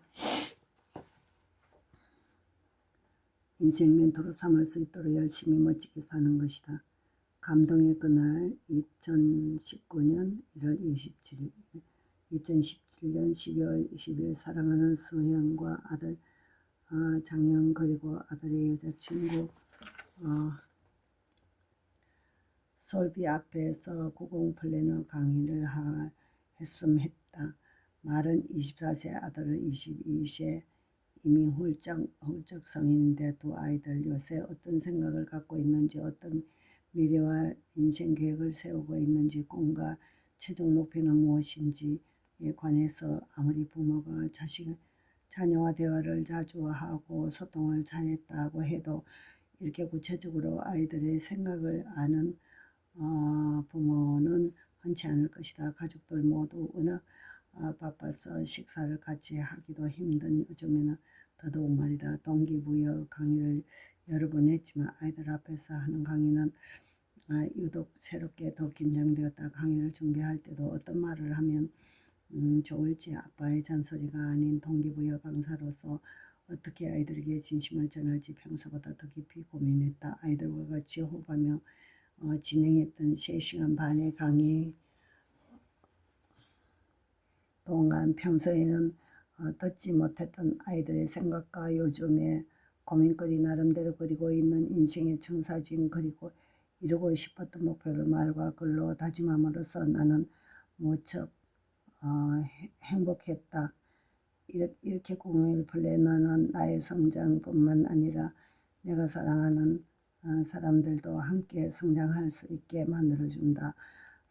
인생 멘토로 삼을 수 있도록 열심히 멋지게 사는 것이다. 감동의 그날 2019년 1월 27일 2017년 12월 20일 사랑하는 수현과 아들 장영 그리고 아들의 여자친구 솔비 앞에서 90 플래너 강의를 했다. 말은 24세 아들은 22세 이미 훌쩍 성인인데 두 아이들 요새 어떤 생각을 갖고 있는지, 어떤 미래와 인생 계획을 세우고 있는지, 꿈과 최종 목표는 무엇인지에 관해서 아무리 부모가 자녀와 대화를 자주 하고 소통을 잘했다고 해도 이렇게 구체적으로 아이들의 생각을 아는 부모는 흔치 않을 것이다. 가족들 모두 워낙 바빠서 식사를 같이 하기도 힘든 요즘에는 더더욱 말이다. 동기부여 강의를 여러 번 했지만 아이들 앞에서 하는 강의는 유독 새롭게 더 긴장되었다. 강의를 준비할 때도 어떤 말을 하면 좋을지 아빠의 잔소리가 아닌 동기부여 강사로서 어떻게 아이들에게 진심을 전할지 평소보다 더 깊이 고민했다. 아이들과 같이 호흡하며 진행했던 3시간 반의 강의 동안 평소에는 듣지 못했던 아이들의 생각과 요즘에 고민거리 나름대로 그리고 있는 인생의 청사진, 그리고 이루고 싶었던 목표를 말과 글로 다짐함으로써 나는 무척 행복했다. 이렇게 01 플래너는 나의 성장뿐만 아니라 내가 사랑하는 사람들도 함께 성장할 수 있게 만들어준다.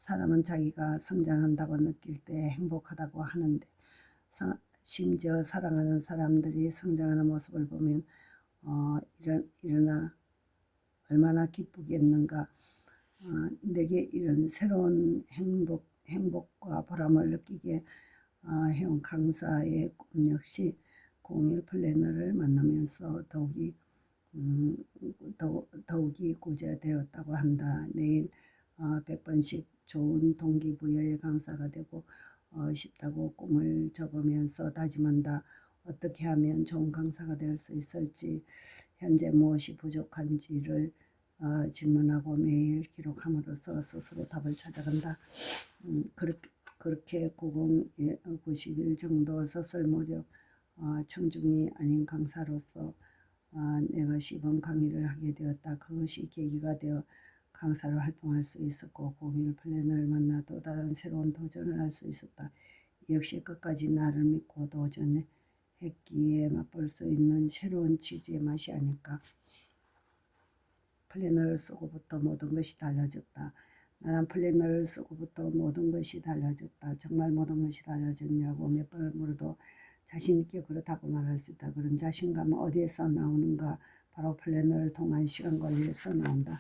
사람은 자기가 성장한다고 느낄 때 행복하다고 하는데 심지어 사랑하는 사람들이 성장하는 모습을 보면 일어나 얼마나 기쁘겠는가. 내게 이런 새로운 행복과 보람을 느끼게 해온 강사의 꿈 역시 01 플래너를 만나면서 더욱이 구체되었다고 한다. 내일 100번씩 좋은 동기부여의 강사가 되고 싶다고 꿈을 적으면서 다짐한다. 어떻게 하면 좋은 강사가 될 수 있을지, 현재 무엇이 부족한지를 질문하고 매일 기록함으로써 스스로 답을 찾아간다. 그렇게 90일 정도 서술 무렵 청중이 아닌 강사로서 내가 시범 강의를 하게 되었다. 그것이 계기가 되어 강사로 활동할 수 있었고 01 플래너를 만나 또 다른 새로운 도전을 할 수 있었다. 역시 끝까지 나를 믿고 도전해 했기에 맛볼 수 있는 새로운 치즈의 맛이 아닐까. 플래너를 쓰고부터 모든 것이 달라졌다. 나는 플래너를 쓰고부터 모든 것이 달라졌다. 정말 모든 것이 달라졌냐고 몇 번을 물어도 자신 있게 그렇다고 말할 수 있다. 그런 자신감은 어디에서 나오는가? 바로 플래너를 통한 시간 관리에서 나온다.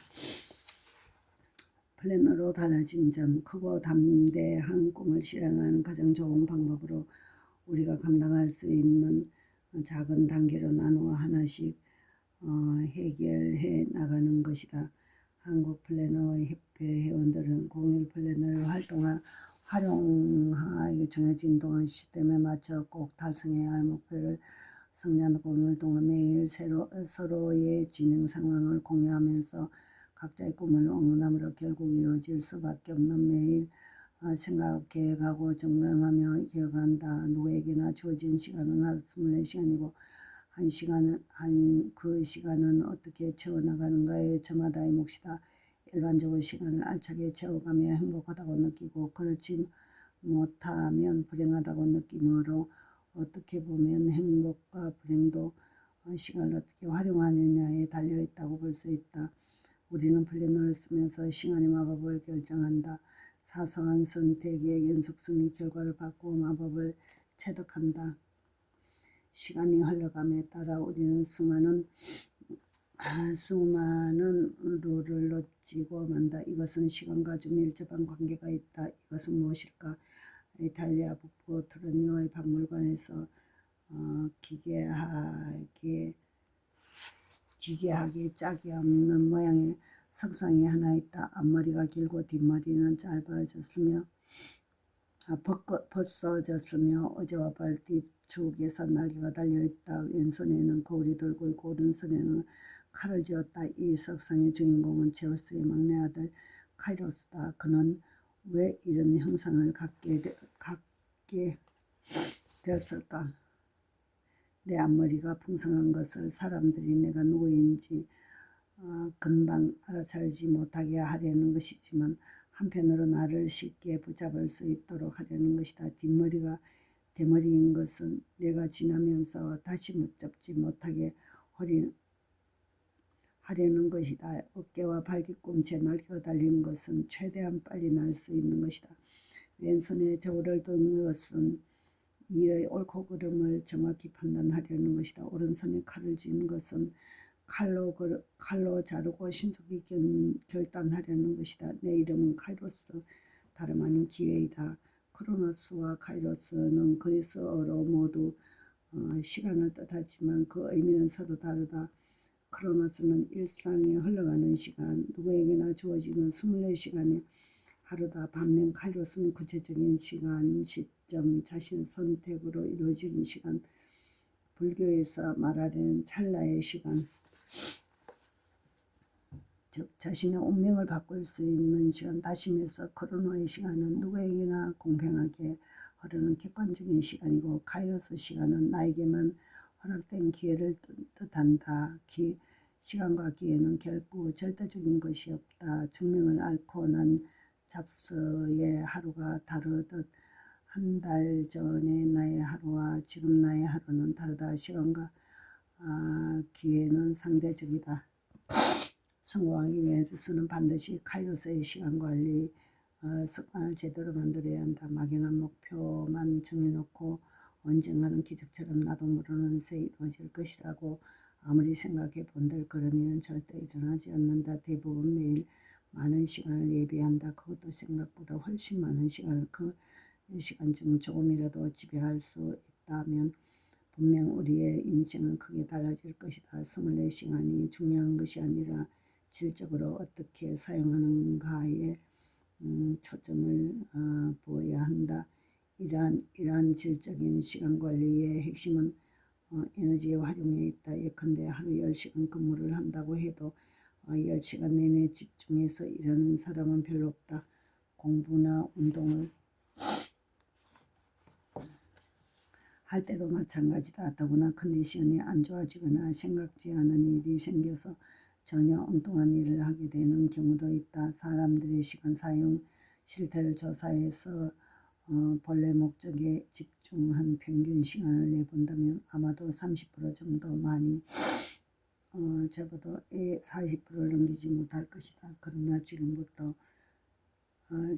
플래너로 달라진 점, 크고 담대한 꿈을 실현하는 가장 좋은 방법으로 우리가 감당할 수 있는 작은 단계로 나누어 하나씩 해결해 나가는 것이다. 한국 플래너 협회 회원들은 공일 플래너를 활용하여 정해진 동안 시스템에 맞춰 꼭 달성해야 할 목표를 성장하고 오늘 동안 매일 서로의 진행 상황을 공유하면서 각자의 꿈을 응원함으로 결국 이루어질 수밖에 없는 매일 생각, 계획하고 점검하며 기억한다. 누구에게나 주어진 시간은 하루 24시간이고 그 시간은 어떻게 채워나가는가에 저마다의 몫이다. 일반적으로 시간을 알차게 채워가며 행복하다고 느끼고 그렇지 못하면 불행하다고 느끼므로 어떻게 보면 행복과 불행도 시간을 어떻게 활용하느냐에 달려있다고 볼 수 있다. 우리는 플래너를 쓰면서 시간의 마법을 결정한다. 사소한 선택의 연속성이 결과를 바꾸어 마법을 체득한다. 시간이 흘러감에 따라 우리는 수많은 룰을 놓치고 만다. 이것은 시간과 아주 밀접한 관계가 있다. 이것은 무엇일까? 이탈리아 북부 토르니오의 박물관에서 기괴하게 짝이 없는 모양의 석상이 하나 있다. 앞머리가 길고 뒷머리는 짧아졌으며 벗어졌으며 어제와 발 뒤축에서 날개가 달려있다. 왼손에는 거울이 들고 있고 오른손에는 칼을 쥐었다. 이 석상의 주인공은 제우스의 막내 아들 카이로스다. 그는 왜 이런 형상을 갖게 되었을까? 내 앞머리가 풍성한 것을 사람들이 내가 누구인지 금방 알아차리지 못하게 하려는 것이지만 한편으로 나를 쉽게 붙잡을 수 있도록 하려는 것이다. 뒷머리가 대머리인 것은 내가 지나면서 다시 붙잡지 못하게 하려는 것이다. 어깨와 발 뒤꿈치에 날개가 달린 것은 최대한 빨리 날 수 있는 것이다. 왼손에 저울을 든 것은 일의 옳고 그름을 정확히 판단하려는 것이다. 오른손에 칼을 쥔 것은 칼로 자르고 신속히 결단하려는 것이다. 내 이름은 카이로스, 다름 아닌 기회이다. 크로노스와 카이로스는 그리스어로 모두 시간을 뜻하지만 그 의미는 서로 다르다. 크로노스는 일상이 흘러가는 시간, 누구에게나 주어지는 24시간의 하루다. 반면 카이로스는 구체적인 시간, 시점, 자신의 선택으로 이루어지는 시간, 불교에서 말하는 찰나의 시간, 즉 자신의 운명을 바꿀 수 있는 시간. 다시면서 크로노의 시간은 누구에게나 공평하게 흐르는 객관적인 시간이고 카이로스 시간은 나에게만 허락된 기회를 뜻한다. 시간과 기회는 결코 절대적인 것이 없다. 증명을 앓고 난 잡스의 하루가 다르듯 한 달 전의 나의 하루와 지금 나의 하루는 다르다. 시간과 기회는 상대적이다. 성공하기 위해서는 반드시 카이로스의 시간관리 습관을 제대로 만들어야 한다. 막연한 목표만 정해놓고 언젠가는 기적처럼 나도 모르는 새 이루어질 것이라고 아무리 생각해 본들 그런 일은 절대 일어나지 않는다. 대부분 매일 많은 시간을 예비한다. 그것도 생각보다 훨씬 많은 시간을 그 시간 중 조금이라도 지배할 수 있다면 분명 우리의 인생은 크게 달라질 것이다. 24시간이 중요한 것이 아니라 질적으로 어떻게 사용하는가에 초점을 부어야 한다. 이러한 질적인 시간관리의 핵심은 에너지의 활용에 있다. 예컨대 하루 10시간 근무를 한다고 해도 10시간 내내 집중해서 일하는 사람은 별로 없다. 공부나 운동을 할 때도 마찬가지다. 더구나 컨디션이 안 좋아지거나 생각지 않은 일이 생겨서 전혀 엉뚱한 일을 하게 되는 경우도 있다. 사람들의 시간 사용 실태를 조사해서 본래 목적에 집중한 평균 시간을 내본다면 아마도 30% 정도 많이 적어도 40%를 넘기지 못할 것이다. 그러나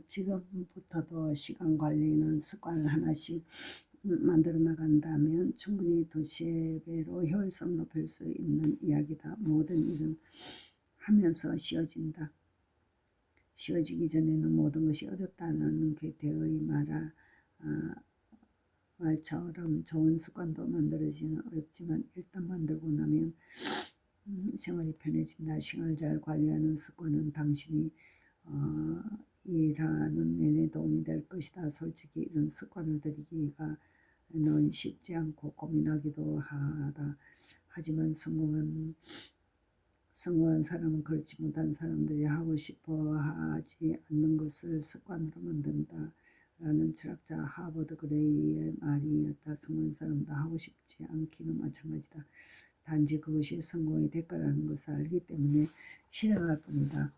지금부터도 시간 관리는 습관을 하나씩 만들어 나간다면 충분히 두세 배로 효율성 높일 수 있는 이야기다. 모든 일은 하면서 쉬워진다. 쉬워지기 전에는 모든 것이 어렵다는 괴테의 말처럼 좋은 습관도 만들어지는 어렵지만 일단 만들고 나면 생활이 편해진다. 시간을 잘 관리하는 습관은 당신이 일하는 내내 도움이 될 것이다. 솔직히 이런 습관을 들이기가 는 쉽지 않고 고민하기도 하다. 하지만 성공한 사람은 그렇지 못한 사람들이 하고 싶어 하지 않는 것을 습관으로 만든다. 라는 철학자 하버드 그레이의 말이었다. 성공한 사람도 하고 싶지 않기는 마찬가지다. 단지 그것이 성공의 대가라는 것을 알기 때문에 실행할 뿐이다.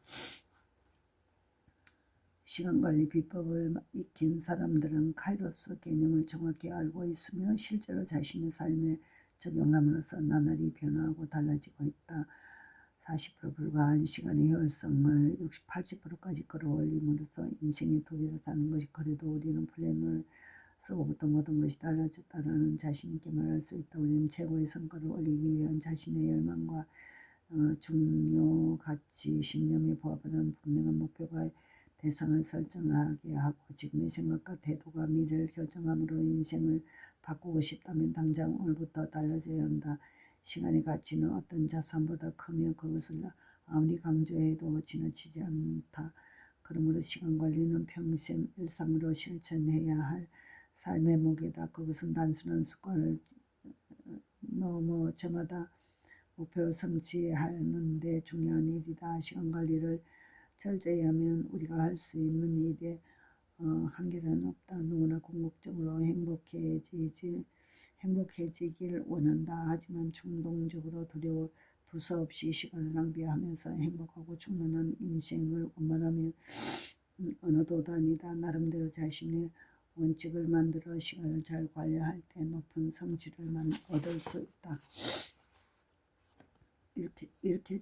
시간관리 비법을 익힌 사람들은 카이로스 개념을 정확히 알고 있으며 실제로 자신의 삶에 적용함으로써 나날이 변화하고 달라지고 있다. 40% 불과한 시간의 효율성을 60, 80%까지 끌어올림으로써 인생의 두 배로 사는 것이 그래도 우리는 플랜을 쓰고부터 모든 것이 달라졌다라는 자신 있게 말할 수 있다. 우리는 최고의 성과를 올리기 위한 자신의 열망과 중요 가치, 신념에 부합하는 분명한 목표가 대상을 설정하게 하고 지금의 생각과 태도가 미래를 결정함으로 인생을 바꾸고 싶다면 당장 오늘부터 달라져야 한다. 시간의 가치는 어떤 자산보다 크며 그것을 아무리 강조해도 지나치지 않다. 그러므로 시간관리는 평생 일상으로 실천해야 할 삶의 무게다. 그것은 단순한 습관을 넘어 저마다 목표를 성취하는 데 중요한 일이다. 시간관리를 철저히 하면 우리가 할 수 있는 일에 한계는 없다. 누구나 궁극적으로 행복해지길 원한다. 하지만 충동적으로 두서없이 시간을 낭비하면서 행복하고 충만한 인생을 원만하면 어느 도도 아니다. 나름대로 자신의 원칙을 만들어 시간을 잘 관리할 때 높은 성취를 얻을 수 있다. 이렇게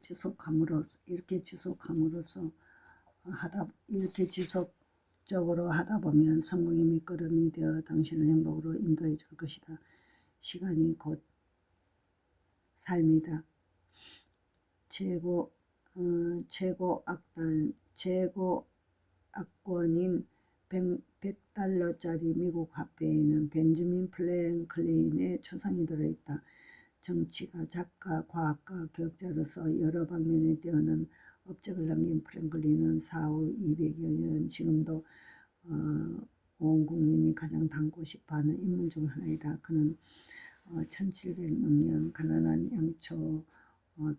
지속적으로 하다 보면 성공의 밑거름이 되어 당신을 행복으로 인도해 줄 것이다. 시간이 곧 삶이다. 최고 악권인 $100짜리 미국 화폐에는 벤저민 프랭클린의 초상이 들어있다. 정치가, 작가, 과학가, 교육자로서 여러 방면에 뛰어난 업적을 남긴 프랭클린은 사후 200여 년 지금도 온 국민이 가장 닮고 싶어하는 인물 중 하나이다. 그는 1706년 가난한 양초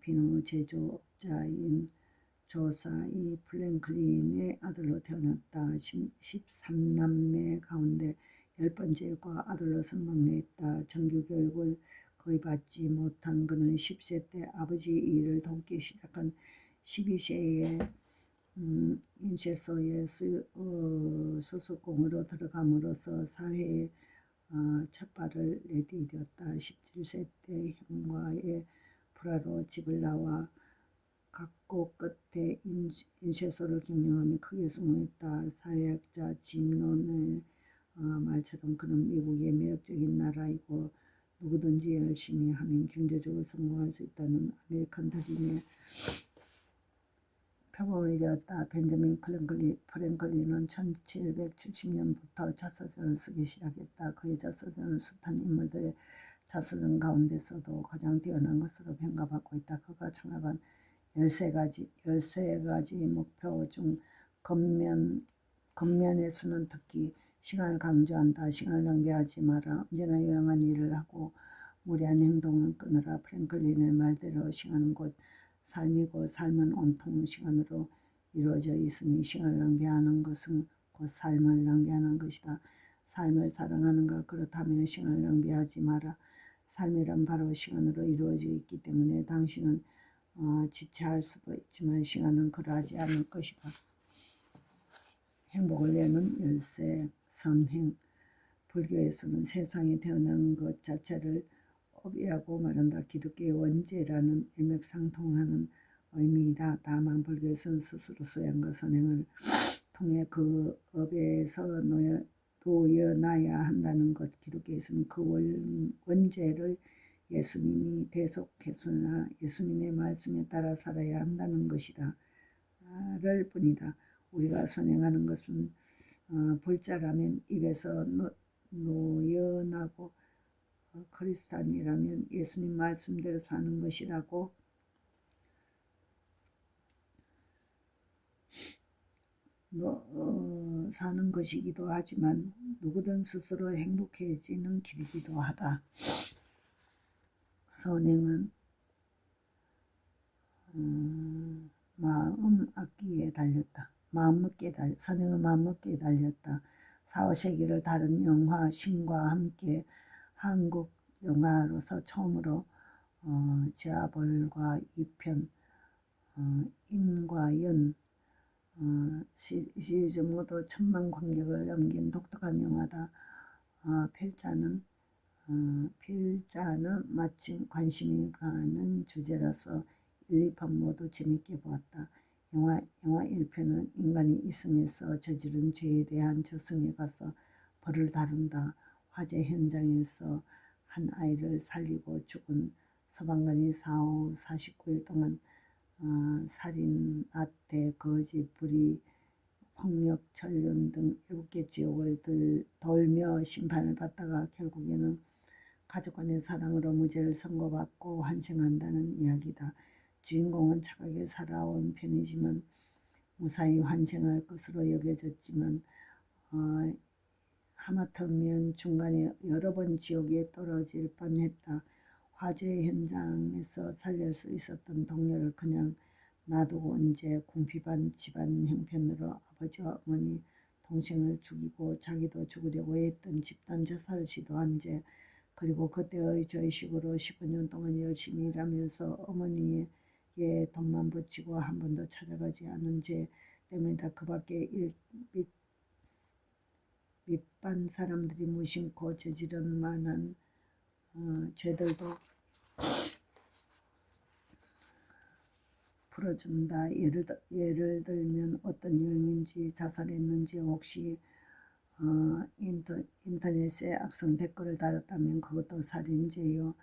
비누 제조업자인 조사이 플랭클린의 아들로 태어났다. 13남매 가운데 10번째과 아들로서 막내였다. 정규교육을 거의 받지 못한 그는 10세 때 아버지 일을 돕기 시작한 12세에 인쇄소에 수습공으로 들어감으로써 사회에 첫 발을 내디뎠다. 17세 때 형과의 불화로 집을 나와 각고 끝에 인쇄소를 경영하며 크게 성공했다. 사회학자 짐 론의 말처럼 그는 미국의 매력적인 나라이고 누구든지 열심히 하면 경제적으로 성공할 수 있다는 아메리칸 드림의 표본이 되었다. 벤저민 프랭클린은 1770년부터 자서전을 쓰기 시작했다. 그의 자서전을 숱한 인물들의 자서전 가운데서도 가장 뛰어난 것으로 평가받고 있다. 그가 창업한 13가지 목표 중 겉면에서는 특히 시간을 강조한다. 시간을 낭비하지 마라. 언제나 유용한 일을 하고 무리한 행동은 끊으라. 프랭클린의 말대로 시간은 곧 삶이고 삶은 온통 시간으로 이루어져 있으니 시간을 낭비하는 것은 곧 삶을 낭비하는 것이다. 삶을 사랑하는가? 그렇다면 시간을 낭비하지 마라. 삶이란 바로 시간으로 이루어져 있기 때문에 당신은 지체할 수도 있지만 시간은 그러하지 않을 것이다. 행복을 내는 열쇠. 선행. 불교에서는 세상에 태어난 것 자체를 업이라고 말한다. 기독교의 원죄라는 일맥상통하는 의미이다. 다만 불교에서는 스스로 수양과 선행을 통해 그 업에서 놓여놔야 한다는 것. 기독교에서는 그 원죄를 예수님이 대속했으나 예수님의 말씀에 따라 살아야 한다는 것이다. 를 뿐이다. 우리가 선행하는 것은 불자라면 입에서 노연하고 크리스찬이라면 예수님 말씀대로 사는 것이라고 사는 것이기도 하지만 누구든 스스로 행복해지는 길이기도 하다. 선행은 마음먹기에 달렸다. 선행은 마음먹기에 달렸다. 4, 5세기를 다룬 영화 신과 함께 한국 영화로서 처음으로 제아벌과 이편, 인과 연 시리즈 모두 1000만 관객을 넘긴 독특한 영화다. 필자는 마침 관심이 가는 주제라서 1, 2편 모두 재밌게 보았다. 영화 1편은 인간이 이승에서 저지른 죄에 대한 저승에 가서 벌을 다룬다. 화재 현장에서 한 아이를 살리고 죽은 소방관이 사후 49일 동안 살인, 낙태, 거짓, 불의, 폭력, 전륜 등 7개 지옥을 돌며 심판을 받다가 결국에는 가족 간의 사랑으로 무죄를 선고받고 환생한다는 이야기다. 주인공은 착하게 살아온 편이지만 무사히 환생할 것으로 여겨졌지만 하마터면 중간에 여러 번 지옥에 떨어질 뻔했다. 화재 현장에서 살릴 수 있었던 동료를 그냥 놔두고 언제 궁핍한 집안 형편으로 아버지와 어머니, 동생을 죽이고 자기도 죽으려고 했던 집단 자살을 시도한 죄, 그리고 그때의 죄의식으로 15년 동안 열심히 일하면서 어머니에게 돈만 붙이고 한 번도 찾아가지 않은 죄 때문이다. 그 밖에 밑반 사람들이 무심코 저지른 만한 죄들도 풀어준다. 예를 들면 어떤 유형인지 자살했는지 혹시 인터넷에 악성 댓글을 달았다면 그것도 살인죄요.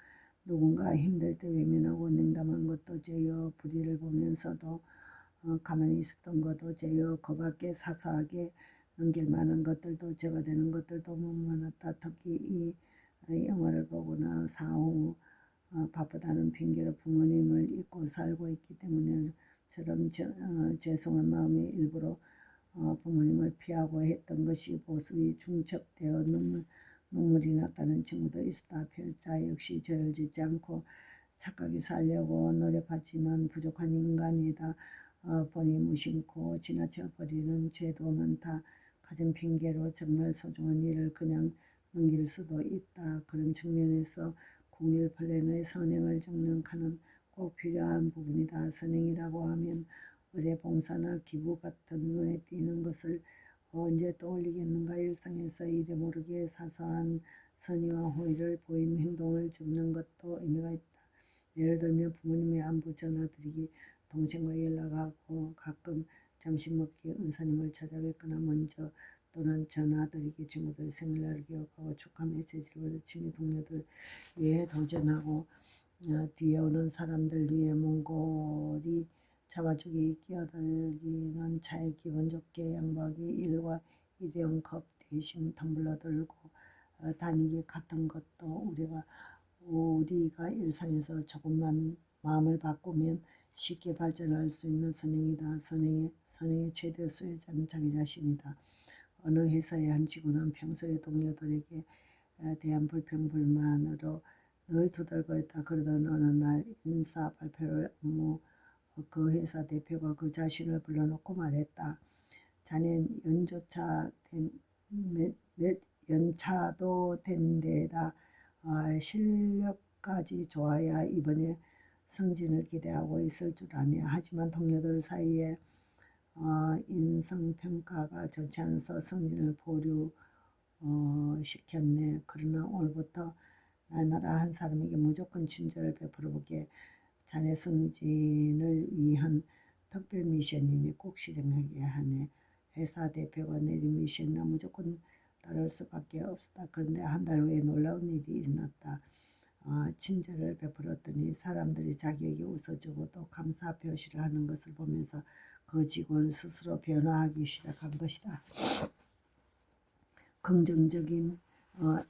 누군가 힘들 때 외면하고 냉담한 것도 죄요. 불의를 보면서도 가만히 있었던 것도 죄요. 그 밖에 사소하게 넘길 만한 것들도 죄가 되는 것들도 많았다. 특히 이 영화를 보거나 사후 바쁘다는 핑계로 부모님을 잊고 살고 있기 때문에 저런 죄송한 마음에 일부러 부모님을 피하고 했던 것이 보습이 중첩되어 눈물이 났다는 친구도 있었다. 필자 역시 죄를 짓지 않고 착하게 살려고 노력하지만 부족한 인간이다 보니 무심코 지나쳐버리는 죄도 많다. 가진 핑계로 정말 소중한 일을 그냥 넘길 수도 있다. 그런 측면에서 공일 플랜의 선행을 적는 칸은 꼭 필요한 부분이다. 선행이라고 하면 의례 봉사나 기부 같은 눈에 띄는 것을 언제 떠올리겠는가. 일상에서 이래 모르게 사소한 선의와 호의를 보인 행동을 적는 것도 의미가 있다. 예를 들면 부모님의 안부 전화드리기, 동생과 연락하고 가끔 점심 먹기, 은사님을 찾아뵙거나 먼저 또는 전화드리기, 친구들 생일날 기억하고 축하 메시지를 보내치며 동료들 위해 도전하고 뒤에 오는 사람들 위해 몽골이 잡아주기, 끼어들기는 차에 기분 좋게 양보하기, 일과 일회용 컵 대신 텀블러 들고 다니기 같은 것도 우리가 일상에서 조금만 마음을 바꾸면 쉽게 발전할 수 있는 선행이다. 선행의 최대 수혜자는 자기 자신이다. 어느 회사의 한 직원은 평소에 동료들에게 대한 불평불만으로 늘 투덜거렸다. 그러던 어느 날 인사 발표를 업무 그 회사 대표가 그 자신을 불러놓고 말했다. 자넨 몇 연차도 된 데다 실력까지 좋아야 이번에 승진을 기대하고 있을 줄 아냐. 하지만 동료들 사이에 인성평가가 좋지 않아서 승진을 보류하고 시켰네. 그러나 오늘부터 날마다 한 사람에게 무조건 친절을 베풀어 보게. 자네 승진을 위한 특별 미션이니 꼭 실행하게 하네. 회사 대표가 내린 미션이나 무조건 따를 수밖에 없었다. 그런데 한 달 후에 놀라운 일이 일어났다. 친절을 베풀었더니 사람들이 자기에게 웃어주고 또 감사 표시를 하는 것을 보면서 그 직원 스스로 변화하기 시작한 것이다. 긍정적인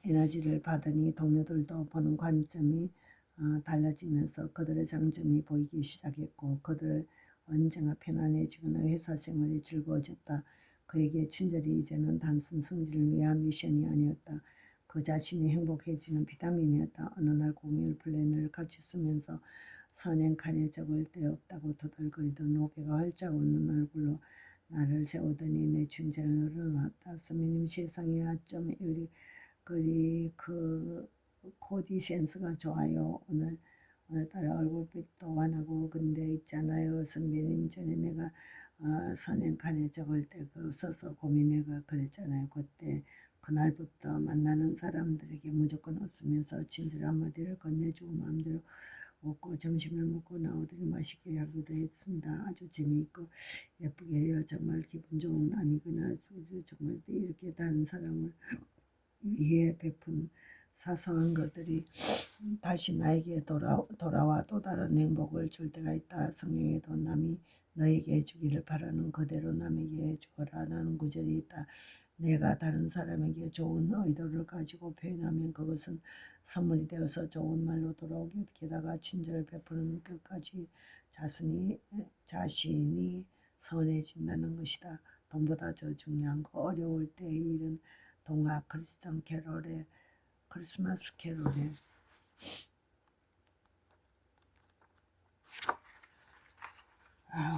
에너지를 받으니 동료들도 보는 관점이 달라지면서 그들의 장점이 보이기 시작했고 그들은 언제나 편안해지거나 회사 생활이 즐거워졌다. 그에게 친절이 이제는 단순 승진을 위한 미션이 아니었다. 그 자신이 행복해지는 비타민이었다. 어느 날 공유 플랜을 같이 쓰면서 선행칸에 적을 데 없다고 터덜거리던 노베가 활짝 웃는 얼굴로 나를 세우더니 내 친절을 늘어놨다. 선배님 세상에 아점 그리 그 코디 센스가 좋아요. 오늘따라 얼굴빛도 환하고 근데 있잖아요. 선배님 전에 내가 선행칸에 적을 데가 없어서 고민해가 그랬잖아요. 그날부터 만나는 사람들에게 무조건 웃으면서 친절 한마디를 건네주고 마음대로 웃고 점심을 먹고 나오더니 맛있게 하기로 했습니다. 아주 재미있고 예쁘게 해요. 정말 기분 좋은 아니구나. 정말 이렇게 다른 사람을 위해 베푼 사소한 것들이 다시 나에게 돌아와 또 다른 행복을 줄 때가 있다. 성경에도 남이 너에게 해주기를 바라는 그대로 남에게 해주어라라는 구절이 있다. 내가 다른 사람에게 좋은 의도를 가지고 표현하면 그것은 선물이 되어서 좋은 말로 돌아오게. 게다가 친절을 베푸는 끝까지 자신이 선해진다는 것이다. 돈보다 더 중요한 거 어려울 때의 일은 동화 크리스마스 캐롤의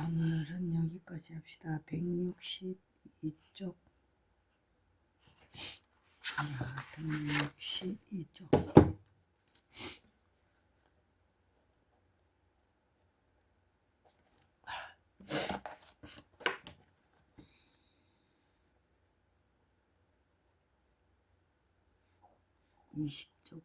오늘은 여기까지 합시다. 162쪽 162쪽 20쪽